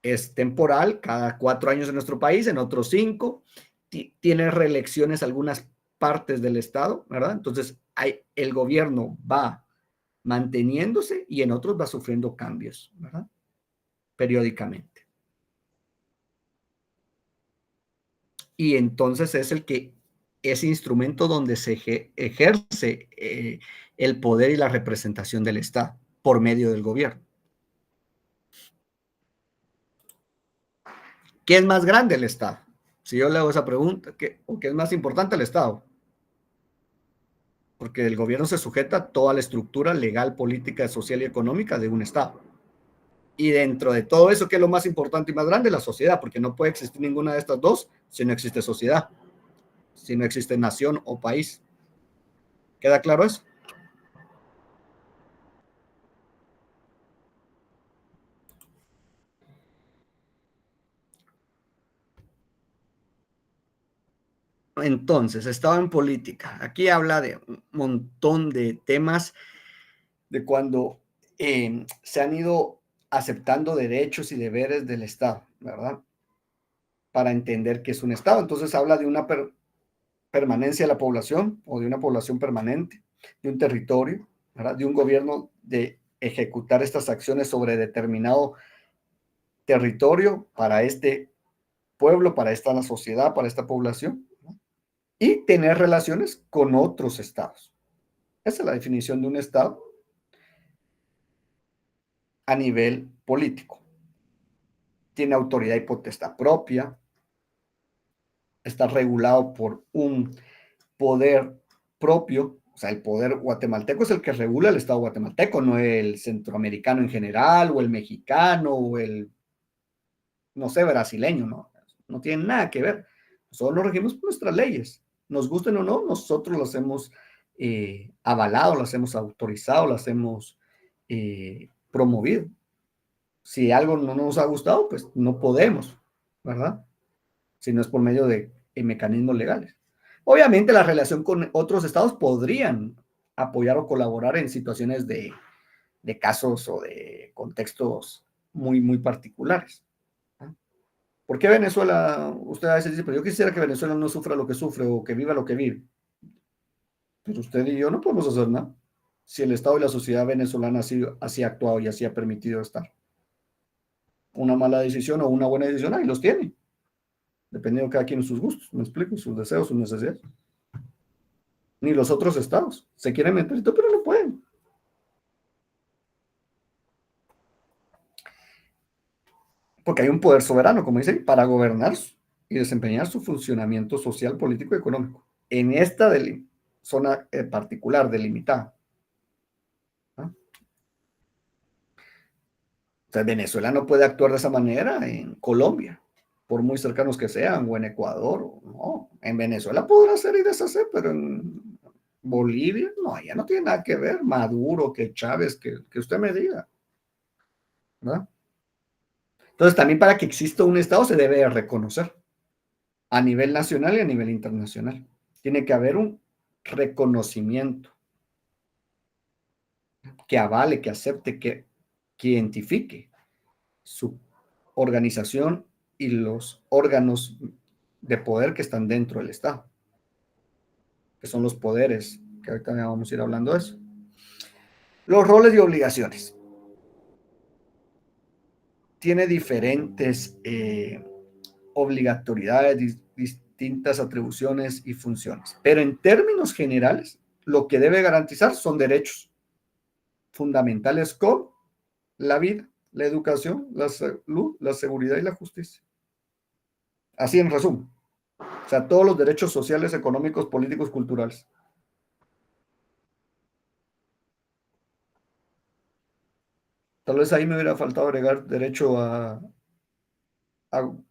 Es temporal, cada 4 años en nuestro país, en otros 5, tiene reelecciones algunas partes del Estado, ¿verdad? Entonces el gobierno va manteniéndose y en otros va sufriendo cambios, ¿verdad? Periódicamente. Y entonces es ese instrumento donde se ejerce el poder y la representación del Estado por medio del gobierno. ¿Qué es más grande el Estado? Si yo le hago esa pregunta, ¿qué es más importante el Estado? Porque el gobierno se sujeta a toda la estructura legal, política, social y económica de un Estado. Y dentro de todo eso, ¿qué es lo más importante y más grande? La sociedad, porque no puede existir ninguna de estas dos si no existe sociedad, si no existe nación o país. ¿Queda claro eso? Entonces, Estado en política. Aquí habla de un montón de temas de cuando se han ido aceptando derechos y deberes del Estado, ¿verdad? Para entender que es un Estado. Entonces habla de una permanencia de la población o de una población permanente, de un territorio, ¿verdad? De un gobierno de ejecutar estas acciones sobre determinado territorio para este pueblo, para esta sociedad, para esta población, ¿no? Y tener relaciones con otros estados. Esa es la definición de un estado a nivel político. Tiene autoridad y potestad propia, está regulado por un poder propio, o sea, el poder guatemalteco es el que regula el Estado guatemalteco, no el centroamericano en general, o el mexicano, o el, no sé, brasileño, no tiene nada que ver. Nosotros nos regimos por nuestras leyes, nos gusten o no, nosotros las hemos avalado, las hemos autorizado, las hemos promovido. Si algo no nos ha gustado, pues no podemos, ¿verdad? Si no es por medio de mecanismos legales. Obviamente la relación con otros estados podrían apoyar o colaborar en situaciones de casos o de contextos muy, muy particulares. ¿Por qué Venezuela? Usted a veces dice, pero yo quisiera que Venezuela no sufra lo que sufre o que viva lo que vive. Pero usted y yo no podemos hacer nada si el Estado y la sociedad venezolana así ha actuado y así ha permitido estar. Una mala decisión o una buena decisión, ahí los tiene. Dependiendo de cada quien sus gustos, me explico, sus deseos, sus necesidades. Ni los otros estados. Se quieren meter, pero no pueden. Porque hay un poder soberano, como dicen, para gobernar y desempeñar su funcionamiento social, político y económico. En esta zona particular, delimitada. ¿Ah? O sea, Venezuela no puede actuar de esa manera en Colombia, por muy cercanos que sean, o en Ecuador, no. En Venezuela podrá hacer y deshacer, pero en Bolivia, no, ya no tiene nada que ver, Maduro, que Chávez, que usted me diga, ¿verdad? Entonces, también para que exista un Estado se debe reconocer a nivel nacional y a nivel internacional. Tiene que haber un reconocimiento que avale, que acepte, que identifique su organización y los órganos de poder que están dentro del Estado, que son los poderes, que ahorita vamos a ir hablando de eso. Los roles y obligaciones. Tiene diferentes obligatoriedades, distintas atribuciones y funciones, pero en términos generales, lo que debe garantizar son derechos fundamentales como la vida, la educación, la salud, la seguridad y la justicia. Así en resumen. O sea, todos los derechos sociales, económicos, políticos, culturales. Tal vez ahí me hubiera faltado agregar derecho a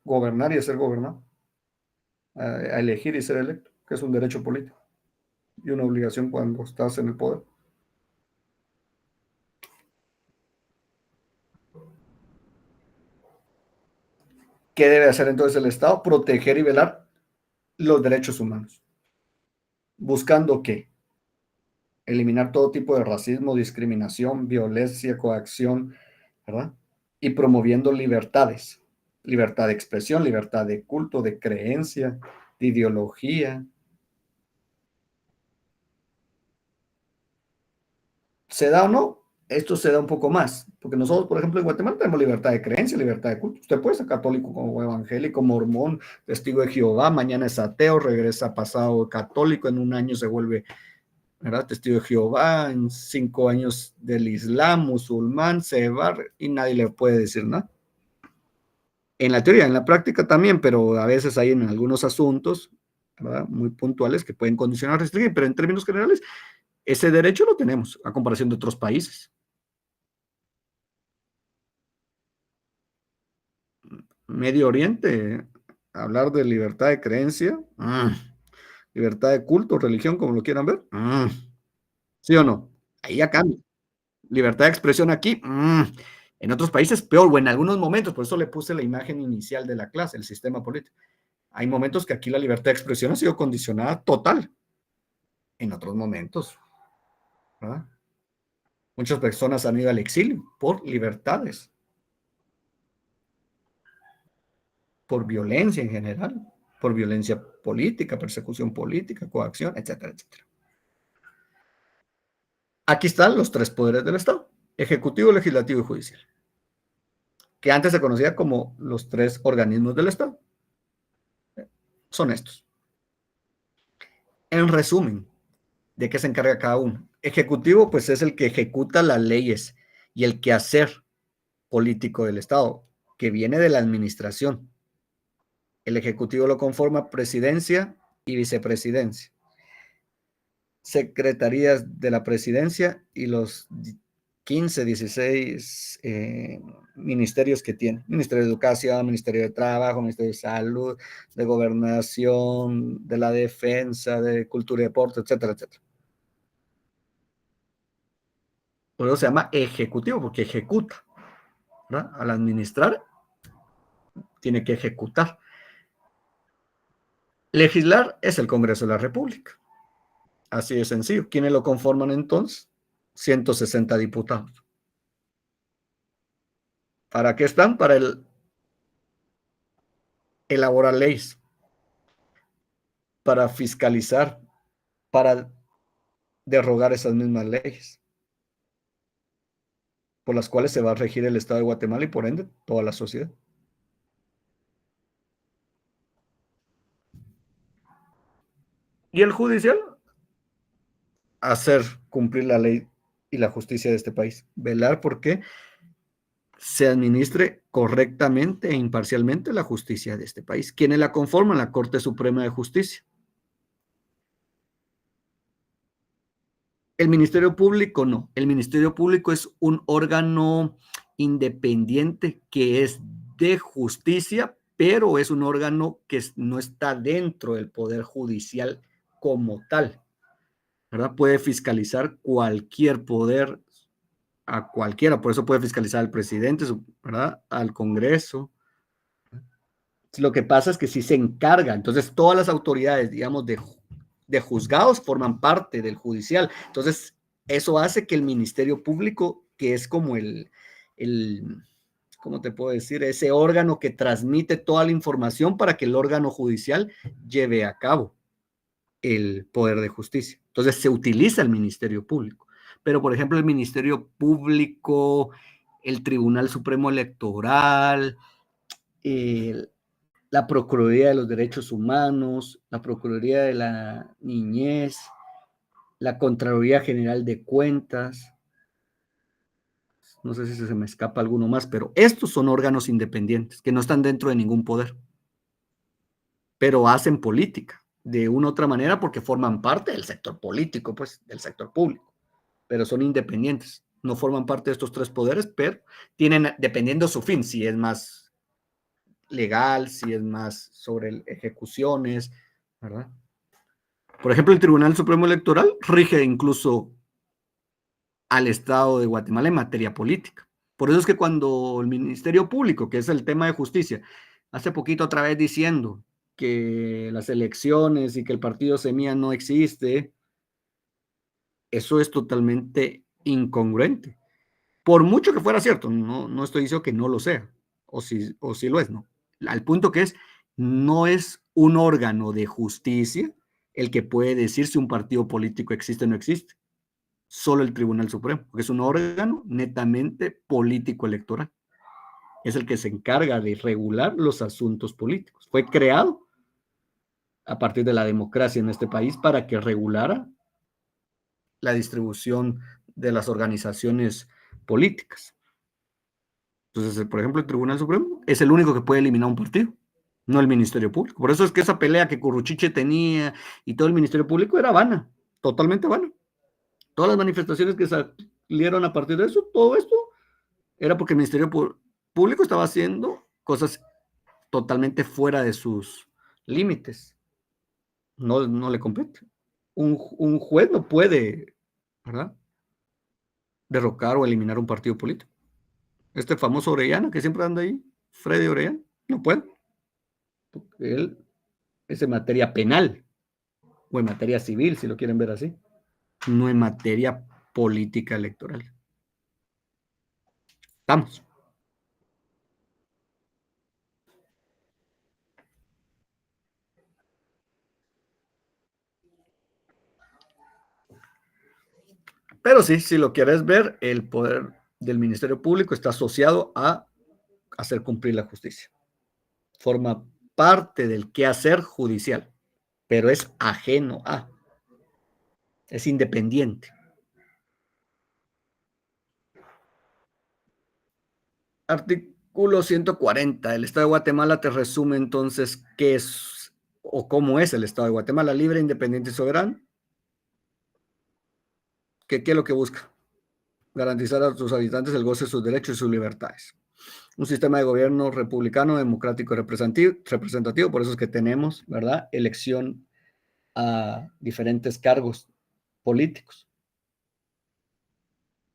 gobernar y a ser gobernado, a elegir y ser electo, que es un derecho político y una obligación cuando estás en el poder. ¿Qué debe hacer entonces el Estado? Proteger y velar los derechos humanos. ¿Buscando qué? Eliminar todo tipo de racismo, discriminación, violencia, coacción, ¿verdad? Y promoviendo libertades. Libertad de expresión, libertad de culto, de creencia, de ideología. ¿Se da o no? Esto se da un poco más, porque nosotros, por ejemplo, en Guatemala tenemos libertad de creencia, libertad de culto. Usted puede ser católico como evangélico, mormón, testigo de Jehová, mañana es ateo, regresa pasado católico, en un año se vuelve, ¿verdad?, testigo de Jehová, en 5 años del Islam, musulmán, se va y nadie le puede decir nada. En la teoría, en la práctica también, pero a veces hay en algunos asuntos, ¿verdad?, muy puntuales que pueden condicionar, restringir, pero en términos generales, ese derecho lo tenemos a comparación de otros países. Medio Oriente, hablar de libertad de creencia, libertad de culto, religión, como lo quieran ver, ¿sí o no? Ahí ya cambia. Libertad de expresión aquí, en otros países peor, o en algunos momentos, por eso le puse la imagen inicial de la clase, el sistema político. Hay momentos que aquí la libertad de expresión ha sido condicionada total. En otros momentos, ¿verdad? Muchas personas han ido al exilio por libertades, por violencia en general, por violencia política, persecución política, coacción, etcétera, etcétera. Aquí están los 3 poderes del Estado: ejecutivo, legislativo y judicial, que antes se conocía como los 3 organismos del Estado. Son estos. En resumen, ¿de qué se encarga cada uno? Ejecutivo, pues es el que ejecuta las leyes y el quehacer político del Estado, que viene de la administración. El Ejecutivo lo conforma presidencia y vicepresidencia, secretarías de la presidencia y los 15, 16 ministerios que tiene. Ministerio de Educación, Ministerio de Trabajo, Ministerio de Salud, de Gobernación, de la Defensa, de Cultura y Deporte, etcétera, etcétera. Por eso se llama ejecutivo, porque ejecuta, ¿verdad? Al administrar, tiene que ejecutar. Legislar es el Congreso de la República. Así de sencillo. ¿Quiénes lo conforman entonces? 160 diputados. ¿Para qué están? Para elaborar leyes, para fiscalizar, para derogar esas mismas leyes, por las cuales se va a regir el Estado de Guatemala y por ende toda la sociedad. ¿Y el judicial? Hacer cumplir la ley y la justicia de este país. Velar porque se administre correctamente e imparcialmente la justicia de este país. ¿Quiénes la conforman? La Corte Suprema de Justicia. El Ministerio Público no. El Ministerio Público es un órgano independiente que es de justicia, pero es un órgano que no está dentro del Poder Judicial como tal, ¿verdad? Puede fiscalizar cualquier poder a cualquiera, por eso puede fiscalizar al presidente, ¿verdad?, al Congreso. Lo que pasa es que sí se encarga, entonces todas las autoridades, digamos, de juzgados forman parte del judicial, entonces Eso hace que el Ministerio Público, que es como ¿cómo te puedo decir? Ese órgano que transmite toda la información para que el órgano judicial lleve a cabo el poder de justicia. Entonces se utiliza el Ministerio Público. Pero, por ejemplo, el Ministerio Público, el Tribunal Supremo Electoral, la Procuraduría de los Derechos Humanos, la Procuraduría de la Niñez, la Contraloría General de Cuentas, no sé si se me escapa alguno más, pero estos son órganos independientes que no están dentro de ningún poder, pero hacen política de una u otra manera porque forman parte del sector político, pues, del sector público, pero son independientes, no forman parte de estos tres poderes, pero tienen, dependiendo su fin, si es más legal, si es más sobre ejecuciones, ¿verdad? Por ejemplo, el Tribunal Supremo Electoral rige incluso al Estado de Guatemala en materia política. Por eso es que cuando el Ministerio Público, que es el tema de justicia, hace poquito otra vez diciendo que las elecciones y que el partido Semilla no existe, eso es totalmente incongruente. Por mucho que fuera cierto, no estoy diciendo que no lo sea, o sí lo es, ¿no? Al punto que no es un órgano de justicia el que puede decir si un partido político existe o no existe. Solo el Tribunal Supremo, porque es un órgano netamente político-electoral. Es el que se encarga de regular los asuntos políticos. Fue creado a partir de la democracia en este país para que regulara la distribución de las organizaciones políticas. Entonces, por ejemplo, el Tribunal Supremo es el único que puede eliminar un partido, no el Ministerio Público. Por eso es que esa pelea que Curruchiche tenía y todo el Ministerio Público era vana, totalmente vana. Todas las manifestaciones que salieron a partir de eso, todo esto era porque el Ministerio Público estaba haciendo cosas totalmente fuera de sus límites. No le compete. Un juez no puede, ¿verdad?, derrocar o eliminar un partido político. Este famoso Orellana que siempre anda ahí, Freddy Orellana, no puede. Porque él es en materia penal o en materia civil, si lo quieren ver así, no en materia política electoral. Vamos. Pero sí, si lo quieres ver, el poder del Ministerio Público está asociado a hacer cumplir la justicia. Forma parte del quehacer judicial, pero es ajeno a, es independiente. Artículo 140. El Estado de Guatemala te resume entonces qué es o cómo es el Estado de Guatemala: libre, independiente y soberano. ¿Qué es lo que busca? Garantizar a sus habitantes el goce de sus derechos y sus libertades. Un sistema de gobierno republicano, democrático y representativo, por eso es que tenemos, ¿verdad?, elección a diferentes cargos políticos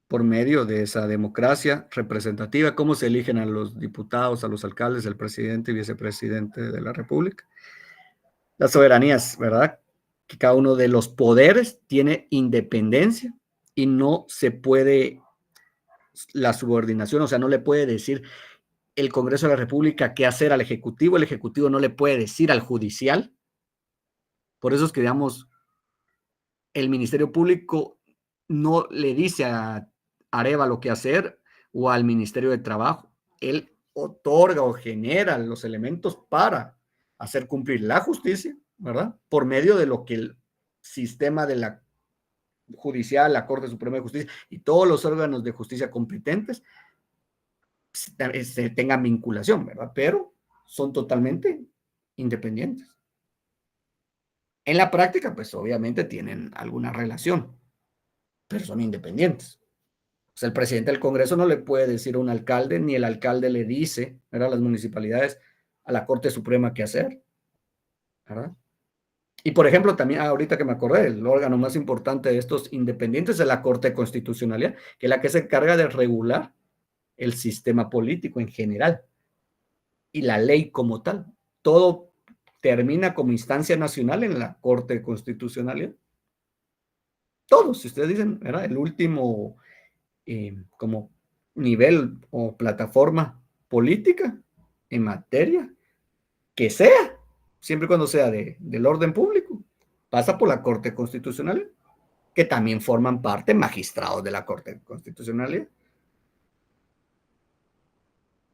por medio de esa democracia representativa. ¿Cómo se eligen a los diputados, a los alcaldes, el presidente y vicepresidente de la República? Las soberanías, ¿verdad?, que cada uno de los poderes tiene independencia y no se puede la subordinación, o sea, no le puede decir el Congreso de la República qué hacer al Ejecutivo, el Ejecutivo no le puede decir al Judicial. Por eso es que, digamos, el Ministerio Público no le dice a Arévalo qué hacer o al Ministerio de Trabajo. Él otorga o genera los elementos para hacer cumplir la justicia, ¿verdad?, por medio de lo que el sistema de la judicial, la Corte Suprema de Justicia y todos los órganos de justicia competentes tengan vinculación, ¿verdad? Pero son totalmente independientes. En la práctica, pues obviamente tienen alguna relación, pero son independientes. O sea, el presidente del Congreso no le puede decir a un alcalde, ni el alcalde le dice, ¿verdad?, a las municipalidades, a la Corte Suprema qué hacer, ¿verdad? Y, por ejemplo, también ahorita que me acordé, el órgano más importante de estos independientes es la Corte de Constitucionalidad, que es la que se encarga de regular el sistema político en general y la ley como tal. Todo termina como instancia nacional en la Corte de Constitucionalidad. todos, si ustedes dicen, ¿verdad? El último como nivel o plataforma política en materia que sea, siempre y cuando sea del orden público, pasa por la Corte Constitucional, que también forman parte magistrados de la Corte Constitucional,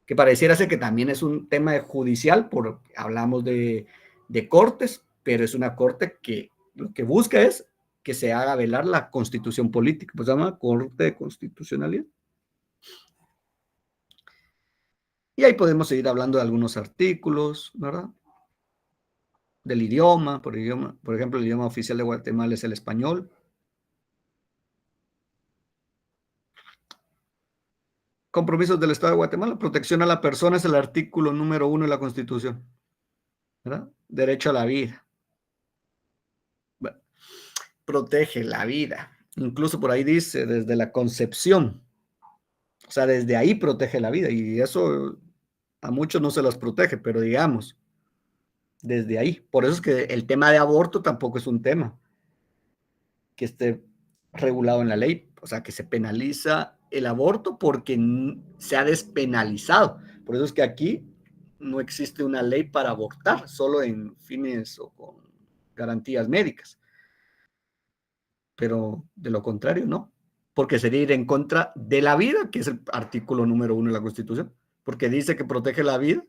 que pareciera ser que también es un tema judicial, hablamos de cortes, pero es una corte que lo que busca es que se haga velar la constitución política, pues se llama Corte de Constitucionalidad. Y ahí podemos seguir hablando de algunos artículos, ¿verdad? Del idioma, por ejemplo, el idioma oficial de Guatemala es el español. Compromisos del Estado de Guatemala, protección a la persona es el artículo número 1 de la Constitución, ¿verdad? Derecho a la vida. Bueno, protege la vida. Incluso por ahí dice, desde la concepción. O sea, desde ahí protege la vida. Y eso a muchos no se las protege, pero digamos, desde ahí. Por eso es que el tema de aborto tampoco es un tema que esté regulado en la ley. O sea, que se penaliza el aborto porque se ha despenalizado. Por eso es que aquí no existe una ley para abortar, solo en fines o con garantías médicas. Pero de lo contrario, no. Porque sería ir en contra de la vida, que es el artículo número 1 de la Constitución. Porque dice que protege la vida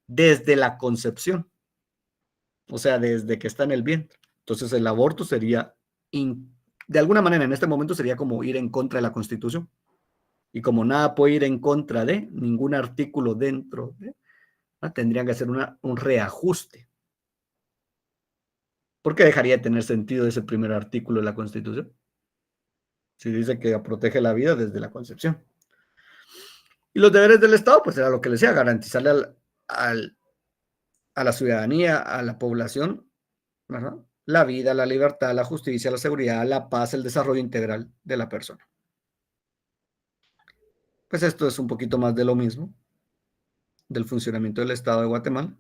desde la concepción. O sea, desde que está en el vientre. Entonces el aborto sería, de alguna manera en este momento sería como ir en contra de la Constitución. Y como nada puede ir en contra de ningún artículo dentro de, ¿no? Tendrían que hacer un reajuste. ¿Por qué dejaría de tener sentido ese primer artículo de la Constitución? Si dice que protege la vida desde la concepción. Y los deberes del Estado, pues era lo que les decía, garantizarle a la ciudadanía, a la población, ¿verdad? La vida, la libertad, la justicia, la seguridad, la paz, el desarrollo integral de la persona. Pues esto es un poquito más de lo mismo, del funcionamiento del Estado de Guatemala.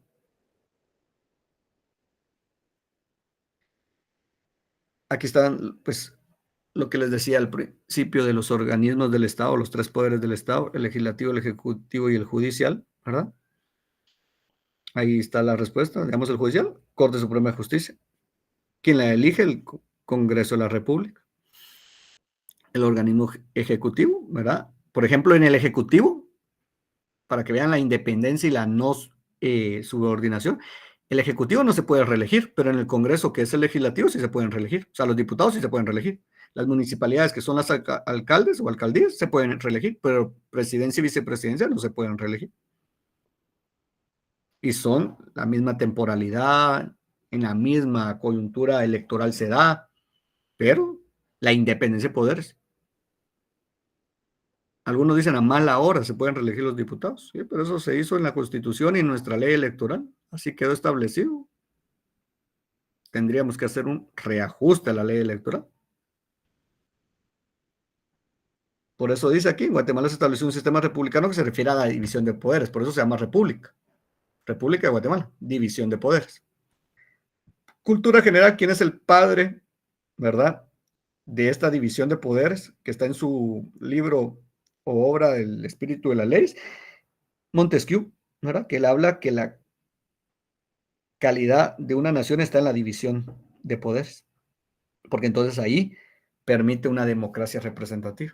Aquí están, pues, lo que les decía al principio de los organismos del Estado, los 3 poderes del Estado, el legislativo, el ejecutivo y el judicial, ¿verdad? Ahí está la respuesta, digamos, el judicial, Corte Suprema de Justicia. ¿Quién la elige? El Congreso de la República. El organismo ejecutivo, ¿verdad? Por ejemplo, en el ejecutivo, para que vean la independencia y la no subordinación, el ejecutivo no se puede reelegir, pero en el Congreso, que es el legislativo, sí se pueden reelegir. O sea, los diputados sí se pueden reelegir. Las municipalidades, que son las alcaldes o alcaldías, se pueden reelegir, pero presidencia y vicepresidencia no se pueden reelegir. Y son la misma temporalidad, en la misma coyuntura electoral se da, pero la independencia de poderes. Algunos dicen a mala hora se pueden reelegir los diputados, ¿sí? Pero eso se hizo en la Constitución y en nuestra ley electoral, así quedó establecido. Tendríamos que hacer un reajuste a la ley electoral. Por eso dice aquí, en Guatemala se estableció un sistema republicano que se refiere a la división de poderes, por eso se llama república. República de Guatemala, división de poderes. Cultura general, ¿quién es el padre, verdad, de esta división de poderes que está en su libro o obra del espíritu de las leyes? Montesquieu, ¿verdad? Que él habla que la calidad de una nación está en la división de poderes, porque entonces ahí permite una democracia representativa.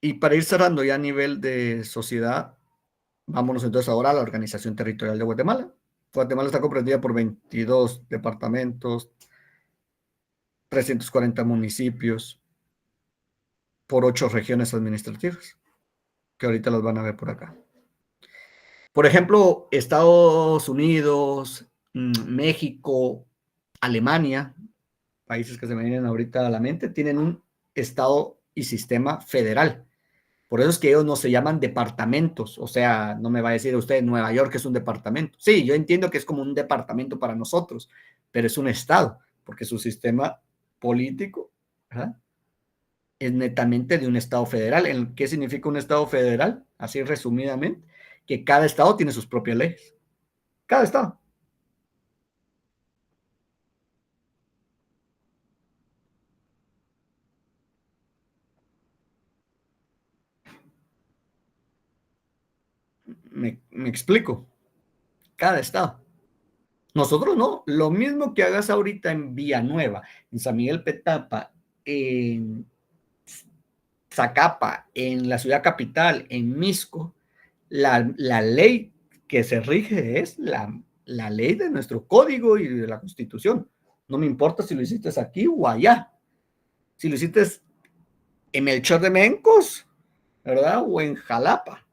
Y para ir cerrando ya a nivel de sociedad, vámonos entonces ahora a la organización territorial de Guatemala. Guatemala está comprendida por 22 departamentos, 340 municipios, por 8 regiones administrativas, que ahorita las van a ver por acá. Por ejemplo, Estados Unidos, México, Alemania, países que se me vienen ahorita a la mente, tienen un estado y sistema federal. Por eso es que ellos no se llaman departamentos. O sea, no me va a decir usted Nueva York es un departamento. Sí, yo entiendo que es como un departamento para nosotros, pero es un estado, porque su sistema político, ¿verdad?, es netamente de un estado federal. ¿Qué significa un estado federal? Así resumidamente, que cada estado tiene sus propias leyes. Cada estado. Me explico. Cada estado. Nosotros no. Lo mismo que hagas ahorita en Villanueva, en San Miguel Petapa, en Zacapa, en la ciudad capital, en Misco, la ley que se rige es la ley de nuestro código y de la Constitución. No me importa si lo hiciste aquí o allá. Si lo hiciste en Melchor de Mencos, ¿verdad? O en Jalapa.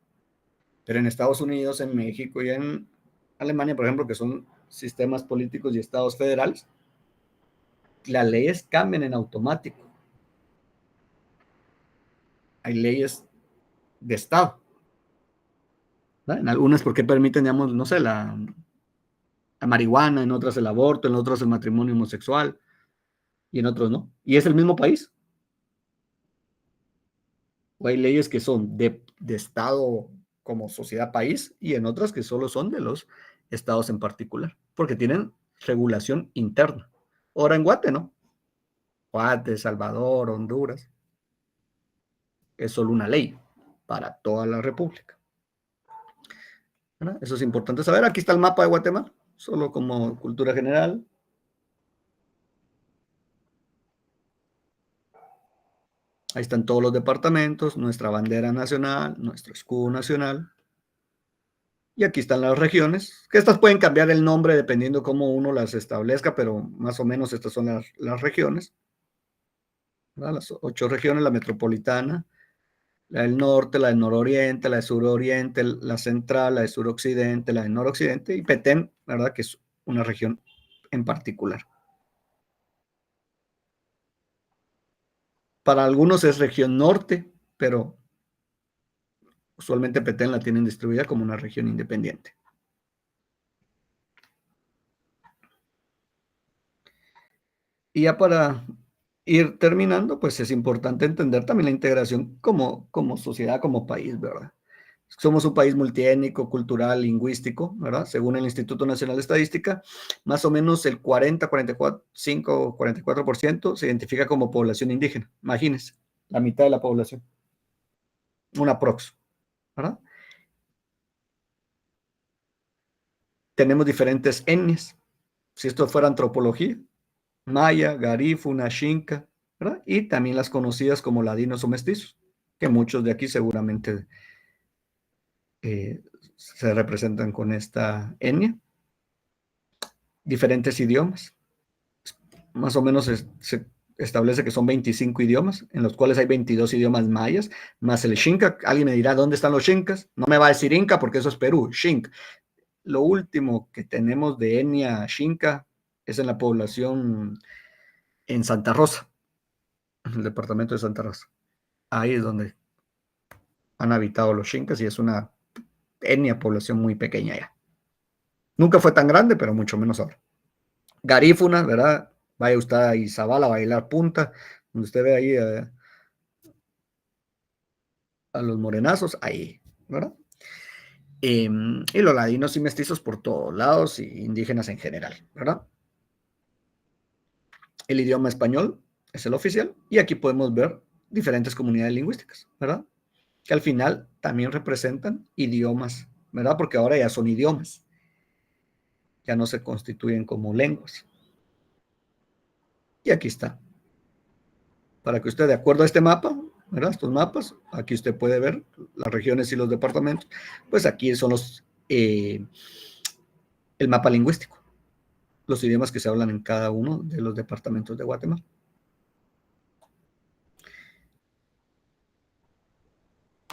Pero en Estados Unidos, en México y en Alemania, por ejemplo, que son sistemas políticos y estados federales, las leyes cambian en automático. Hay leyes de estado. ¿Verdad? En algunas porque permiten, digamos, no sé, la marihuana, en otras el aborto, en otras el matrimonio homosexual y en otros no. Y es el mismo país. O hay leyes que son de estado como sociedad país y en otras que solo son de los estados en particular, porque tienen regulación interna. Ahora en Guate, ¿no? Guate, Salvador, Honduras. Es solo una ley para toda la república. ¿Verdad? Eso es importante saber. Aquí está el mapa de Guatemala, solo como cultura general. Ahí están todos los departamentos, nuestra bandera nacional, nuestro escudo nacional. Y aquí están las regiones, que estas pueden cambiar el nombre dependiendo cómo uno las establezca, pero más o menos estas son las regiones. ¿Verdad? Las 8 regiones, la metropolitana, la del norte, la del nororiente, la del suroriente, la central, la del suroccidente, la del noroccidente y Petén, ¿verdad? Que es una región en particular. Para algunos es región norte, pero usualmente Petén la tienen distribuida como una región independiente. Y ya para ir terminando, pues es importante entender también la integración como sociedad, como país, ¿verdad? Somos un país multiétnico, cultural, lingüístico, ¿verdad? Según el Instituto Nacional de Estadística, más o menos el 40, 45, 44% se identifica como población indígena. Imagínense, la mitad de la población. Una prox, ¿verdad? Tenemos diferentes etnias. Si esto fuera antropología, maya, garífuna, xinca, ¿verdad? Y también las conocidas como ladinos o mestizos, que muchos de aquí seguramente se representan con esta etnia. Diferentes idiomas. Más o menos se establece que son 25 idiomas, en los cuales hay 22 idiomas mayas, más el xinca. Alguien me dirá, ¿dónde están los xincas? No me va a decir inca porque eso es Perú, xinca. Lo último que tenemos de etnia xinca es en la población en Santa Rosa, en el departamento de Santa Rosa. Ahí es donde han habitado los xincas y es una etnia, población muy pequeña ya. Nunca fue tan grande, pero mucho menos ahora. Garífuna, ¿verdad? Vaya usted a Izabal a bailar punta, donde usted ve ahí a los morenazos, ahí, ¿verdad? Y los ladinos y mestizos por todos lados, y indígenas en general, ¿verdad? El idioma español es el oficial, y aquí podemos ver diferentes comunidades lingüísticas, ¿verdad? Que al final también representan idiomas, ¿verdad? Porque ahora ya son idiomas, ya no se constituyen como lenguas. Y aquí está. Para que usted, de acuerdo a este mapa, ¿verdad? Estos mapas, aquí usted puede ver las regiones y los departamentos, pues aquí son el mapa lingüístico, los idiomas que se hablan en cada uno de los departamentos de Guatemala.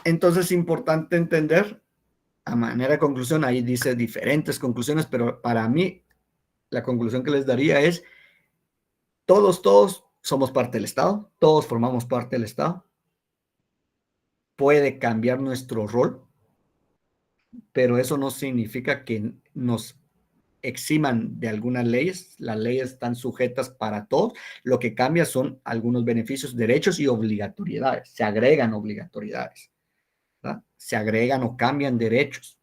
Entonces es importante entender, a manera de conclusión, ahí dice diferentes conclusiones, pero para mí la conclusión que les daría es, todos somos parte del Estado, todos formamos parte del Estado. Puede cambiar nuestro rol, pero eso no significa que nos eximan de algunas leyes. Las leyes están sujetas para todos. Lo que cambia son algunos beneficios, derechos y obligatoriedades. Se agregan obligatoriedades, ¿verdad? Se agregan o cambian derechos.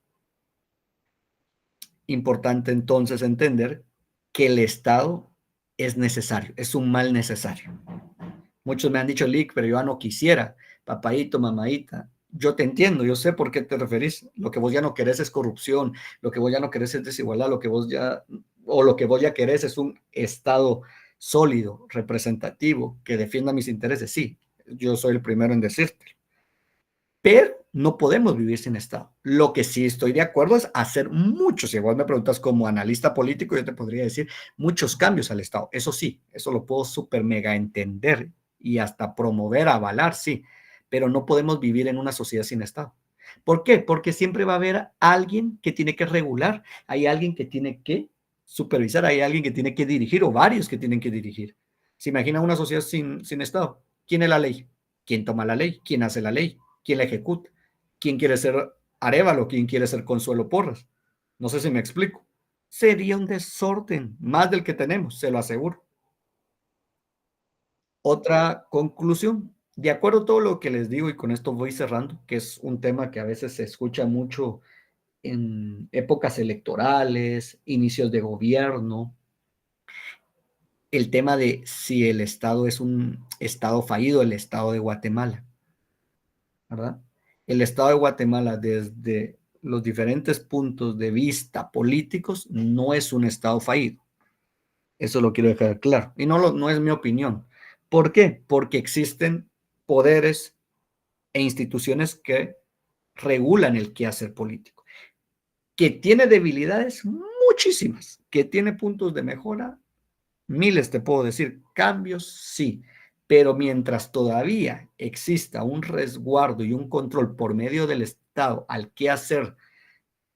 Importante entonces entender que el Estado es necesario, es un mal necesario. Muchos me han dicho, Lick, pero yo no quisiera, papaito, mamadita, yo te entiendo, yo sé por qué te referís. Lo que vos ya no querés es corrupción, lo que vos ya no querés es desigualdad, lo que vos ya querés es un Estado sólido, representativo, que defienda mis intereses. Sí, yo soy el primero en decírtelo. Pero no podemos vivir sin Estado. Lo que sí estoy de acuerdo es hacer muchos, si vos me preguntas como analista político, yo te podría decir muchos cambios al Estado. Eso sí, eso lo puedo súper mega entender y hasta promover, avalar, sí, pero no podemos vivir en una sociedad sin Estado. ¿Por qué? Porque siempre va a haber alguien que tiene que regular, hay alguien que tiene que supervisar, hay alguien que tiene que dirigir o varios que tienen que dirigir. ¿Se imagina una sociedad sin Estado? ¿Quién es la ley? ¿Quién toma la ley? ¿Quién hace la ley? ¿Quién la ejecuta? ¿Quién quiere ser Arévalo? ¿Quién quiere ser Consuelo Porras? No sé si me explico. Sería un desorden, más del que tenemos, se lo aseguro. Otra conclusión, de acuerdo a todo lo que les digo, y con esto voy cerrando, que es un tema que a veces se escucha mucho en épocas electorales, inicios de gobierno, el tema de si el Estado es un Estado fallido, el Estado de Guatemala, ¿verdad? El Estado de Guatemala, desde los diferentes puntos de vista políticos, no es un Estado fallido. Eso lo quiero dejar claro. Y no es mi opinión. ¿Por qué? Porque existen poderes e instituciones que regulan el quehacer político. Que tiene debilidades muchísimas, que tiene puntos de mejora, miles te puedo decir, cambios sí, pero mientras todavía exista un resguardo y un control por medio del Estado al quehacer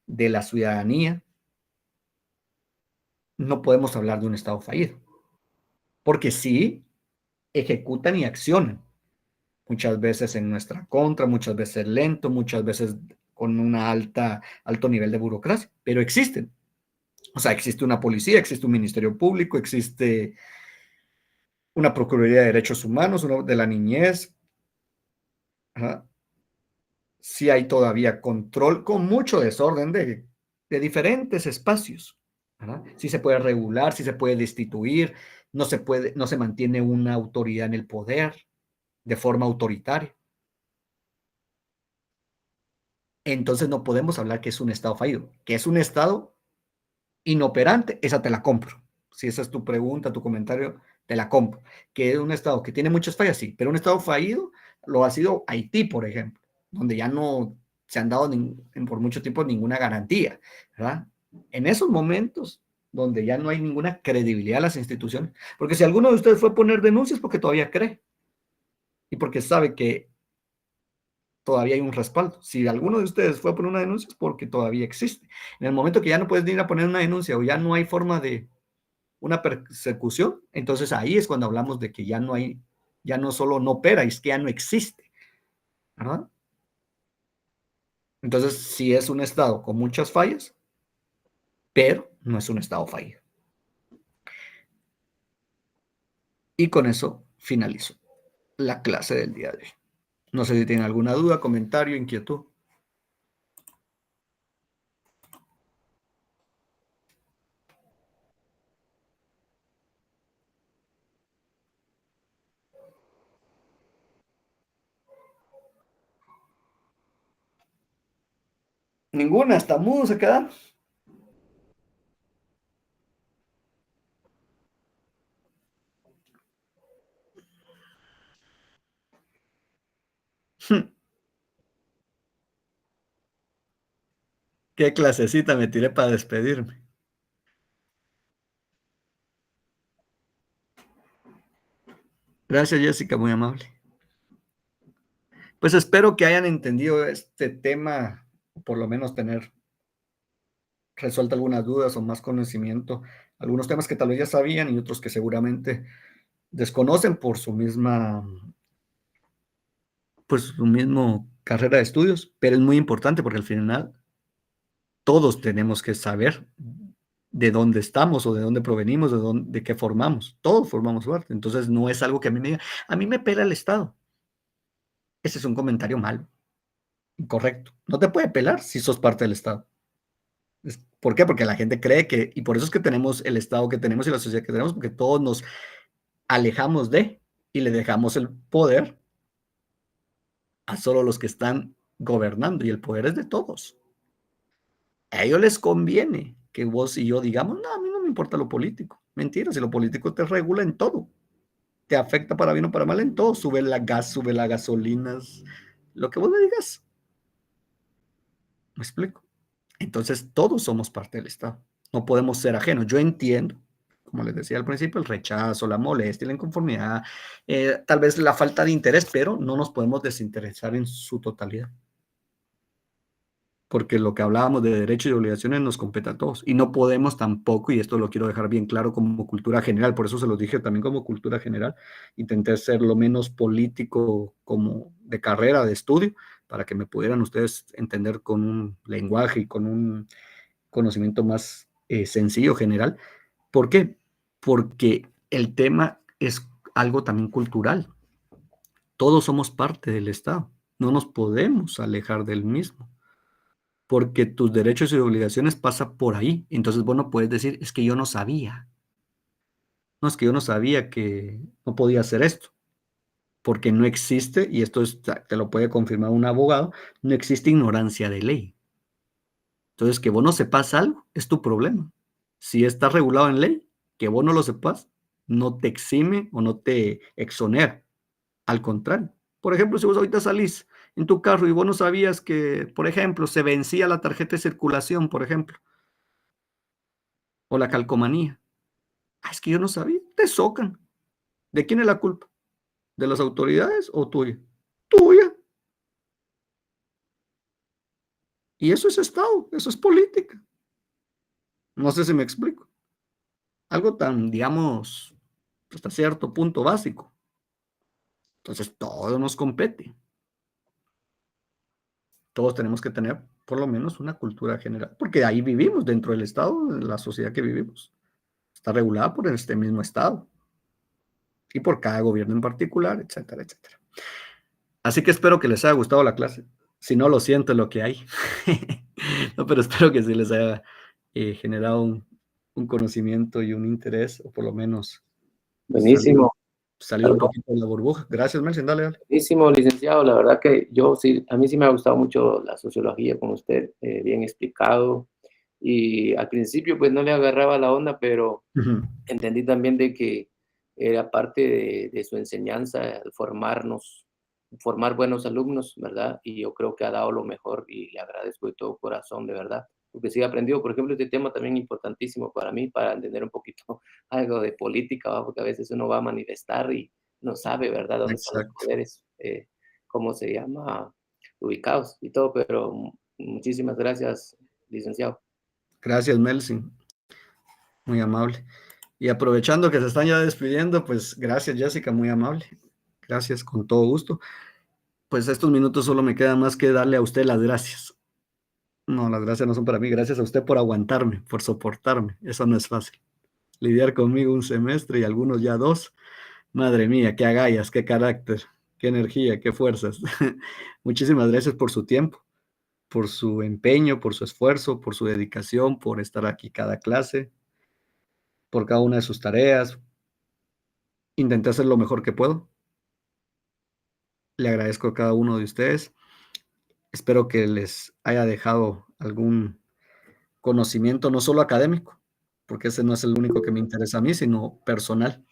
de la ciudadanía, no podemos hablar de un Estado fallido, porque sí ejecutan y accionan, muchas veces en nuestra contra, muchas veces lento, muchas veces con un alto nivel de burocracia, pero existen. O sea, existe una policía, existe un ministerio público, existe una Procuraduría de Derechos Humanos, una de la niñez. Ajá. Sí hay todavía control con mucho desorden de diferentes espacios. ¿Verdad? Sí se puede regular, sí se puede destituir, no se mantiene una autoridad en el poder de forma autoritaria. Entonces no podemos hablar que es un Estado fallido, que es un Estado inoperante, esa te la compro. Si esa es tu pregunta, tu comentario, te la compro. Que es un Estado que tiene muchas fallas, sí, pero un Estado fallido lo ha sido Haití, por ejemplo, donde ya no se han dado por mucho tiempo ninguna garantía, ¿verdad? En esos momentos donde ya no hay ninguna credibilidad a las instituciones, porque si alguno de ustedes fue a poner denuncias porque todavía cree y porque sabe que todavía hay un respaldo. Si alguno de ustedes fue a poner una denuncia es porque todavía existe. En el momento que ya no puedes ir a poner una denuncia o ya no hay forma de una persecución, entonces ahí es cuando hablamos de que ya no solo no opera, es que ya no existe, ¿verdad? Entonces sí es un Estado con muchas fallas, pero no es un Estado fallido. Y con eso finalizo la clase del día de hoy. No sé si tienen alguna duda, comentario, inquietud. Ninguna, hasta mudo se quedan. Qué clasecita me tiré para despedirme. Gracias, Jessica, muy amable. Pues espero que hayan entendido este tema, por lo menos tener resuelto algunas dudas o más conocimiento, algunos temas que tal vez ya sabían y otros que seguramente desconocen por su misma, pues su mismo carrera de estudios, pero es muy importante porque al final todos tenemos que saber de dónde estamos o de dónde provenimos, de qué formamos. Todos formamos parte. Entonces no es algo que a mí me diga, a mí me pela el Estado. Ese es un comentario malo, incorrecto. No te puede pelar si sos parte del Estado. ¿Por qué? Porque la gente cree que, y por eso es que tenemos el Estado que tenemos y la sociedad que tenemos, porque todos nos alejamos de y le dejamos el poder a solo los que están gobernando y el poder es de todos. A ellos les conviene que vos y yo digamos, no, a mí no me importa lo político. Mentira, si lo político te regula en todo, te afecta para bien o para mal en todo, sube la gas, sube las gasolinas, lo que vos me digas. ¿Me explico? Entonces todos somos parte del Estado, no podemos ser ajenos. Yo entiendo, como les decía al principio, el rechazo, la molestia, la inconformidad, tal vez la falta de interés, pero no nos podemos desinteresar en su totalidad. Porque lo que hablábamos de derechos y obligaciones nos compete a todos. Y no podemos tampoco, y esto lo quiero dejar bien claro como cultura general, por eso se los dije también como cultura general, intenté ser lo menos político como de carrera, de estudio, para que me pudieran ustedes entender con un lenguaje y con un conocimiento más sencillo, general. ¿Por qué? Porque el tema es algo también cultural. Todos somos parte del Estado, no nos podemos alejar del mismo, porque tus derechos y obligaciones pasan por ahí. Entonces vos no puedes decir, es que yo no sabía. No, es que yo no sabía que no podía hacer esto, porque no existe, y esto te lo puede confirmar un abogado, no existe ignorancia de ley. Entonces, que vos no sepas algo es tu problema. Si está regulado en ley, que vos no lo sepas, no te exime o no te exonera. Al contrario. Por ejemplo, si vos ahorita salís en tu carro y vos no sabías que, por ejemplo, se vencía la tarjeta de circulación, por ejemplo, o la calcomanía. Ah, es que yo no sabía. Te socan. ¿De quién es la culpa? ¿De las autoridades o tuya? Tuya. Y eso es Estado, eso es política. No sé si me explico. Algo tan, digamos, hasta cierto punto básico. Entonces, todo nos compete. Todos tenemos que tener por lo menos una cultura general, porque ahí vivimos, dentro del Estado, de la sociedad que vivimos. Está regulada por este mismo Estado y por cada gobierno en particular, etcétera, etcétera. Así que espero que les haya gustado la clase. Si no, lo siento, es lo que hay. No, pero espero que sí les haya generado un conocimiento y un interés, o por lo menos Buenísimo. salir un poquito de la burbuja. Gracias, Melvin. Dale, dale. Buenísimo, licenciado. La verdad que yo sí, a mí sí me ha gustado mucho la sociología con usted, bien explicado. Y al principio pues no le agarraba la onda, pero entendí también de que era parte de su enseñanza, formarnos, formar buenos alumnos, ¿verdad? Y yo creo que ha dado lo mejor y le agradezco de todo corazón, de verdad. Porque sí he aprendido, por ejemplo, este tema también importantísimo para mí, para entender un poquito algo de política, ¿va? Porque a veces uno va a manifestar y no sabe, ¿verdad?, dónde están los Exacto. poderes, cómo se llama, ubicados y todo, pero muchísimas gracias, licenciado. Gracias, Melvin. Muy amable. Y aprovechando que se están ya despidiendo, pues gracias, Jessica, muy amable. Gracias, con todo gusto. Pues estos minutos solo me queda más que darle a usted las gracias. No, las gracias no son para mí. Gracias a usted por aguantarme, por soportarme. Eso no es fácil. Lidiar conmigo un semestre y algunos ya dos. Madre mía, qué agallas, qué carácter, qué energía, qué fuerzas. Muchísimas gracias por su tiempo, por su empeño, por su esfuerzo, por su dedicación, por estar aquí cada clase, por cada una de sus tareas. Intenté hacer lo mejor que puedo. Le agradezco a cada uno de ustedes. Espero que les haya dejado algún conocimiento, no solo académico, porque ese no es el único que me interesa a mí, sino personal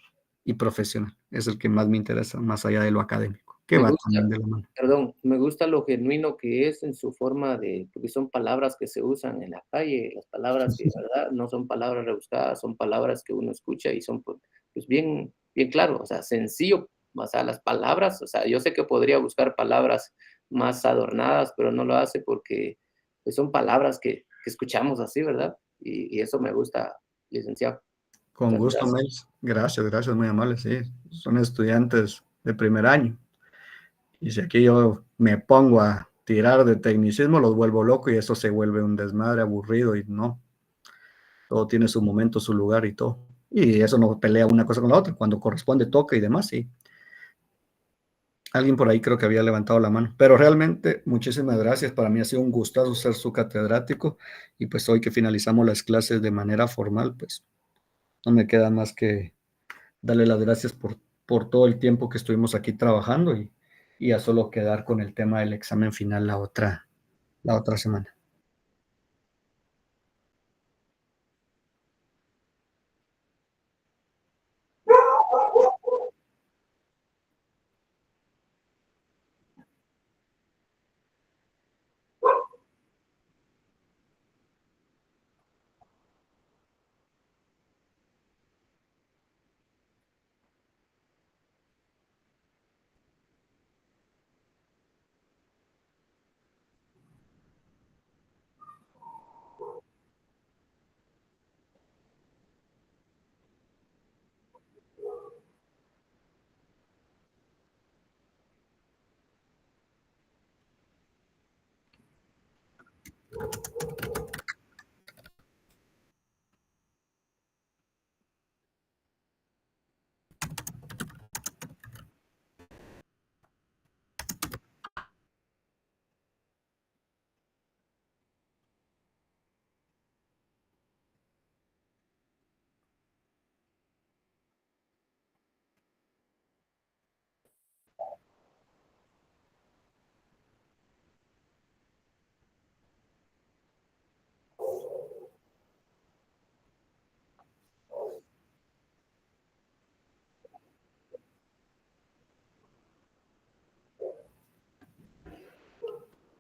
y profesional. Es el que más me interesa, más allá de lo académico, que va también de la mano. Perdón, me gusta lo genuino que es en su forma de, porque son palabras que se usan en la calle, las palabras que, ¿verdad?, no son palabras rebuscadas, son palabras que uno escucha y son, pues bien, bien claro, o sea, sencillo, o sea, las palabras, o sea, yo sé que podría buscar palabras más adornadas, pero no lo hace porque pues, son palabras que escuchamos así, ¿verdad? Y eso me gusta, licenciado. Con Muchas gusto, Mel. Gracias, gracias, muy amable, sí. Son estudiantes de primer año. Y si aquí yo me pongo a tirar de tecnicismo, los vuelvo loco y eso se vuelve un desmadre aburrido y no. Todo tiene su momento, su lugar y todo. Y eso no pelea una cosa con la otra. Cuando corresponde, toca y demás, sí. Alguien por ahí creo que había levantado la mano. Pero realmente, muchísimas gracias. Para mí ha sido un gustazo ser su catedrático. Y pues hoy que finalizamos las clases de manera formal, pues no me queda más que darle las gracias por todo el tiempo que estuvimos aquí trabajando y ya solo quedar con el tema del examen final la otra semana.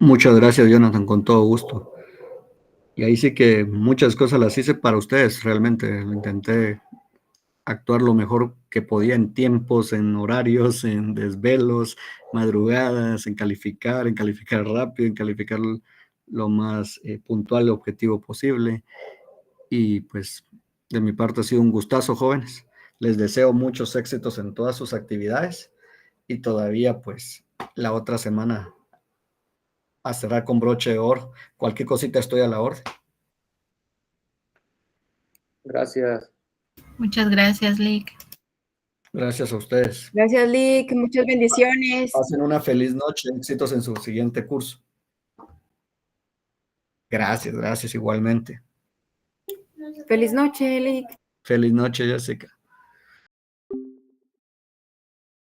Muchas gracias, Jonathan, con todo gusto. Y ahí sí que muchas cosas las hice para ustedes, realmente. Intenté actuar lo mejor que podía en tiempos, en horarios, en desvelos, madrugadas, en calificar rápido, en calificar lo más puntual y objetivo posible. Y pues de mi parte ha sido un gustazo, jóvenes. Les deseo muchos éxitos en todas sus actividades y todavía pues la otra semana a cerrar con broche de oro. Cualquier cosita estoy a la orden. Gracias. Muchas gracias, Lick. Gracias a ustedes. Gracias, Lick. Muchas bendiciones. Pasen una feliz noche. Éxitos en su siguiente curso. Gracias, gracias igualmente. Feliz noche, Lick. Feliz noche, Jessica.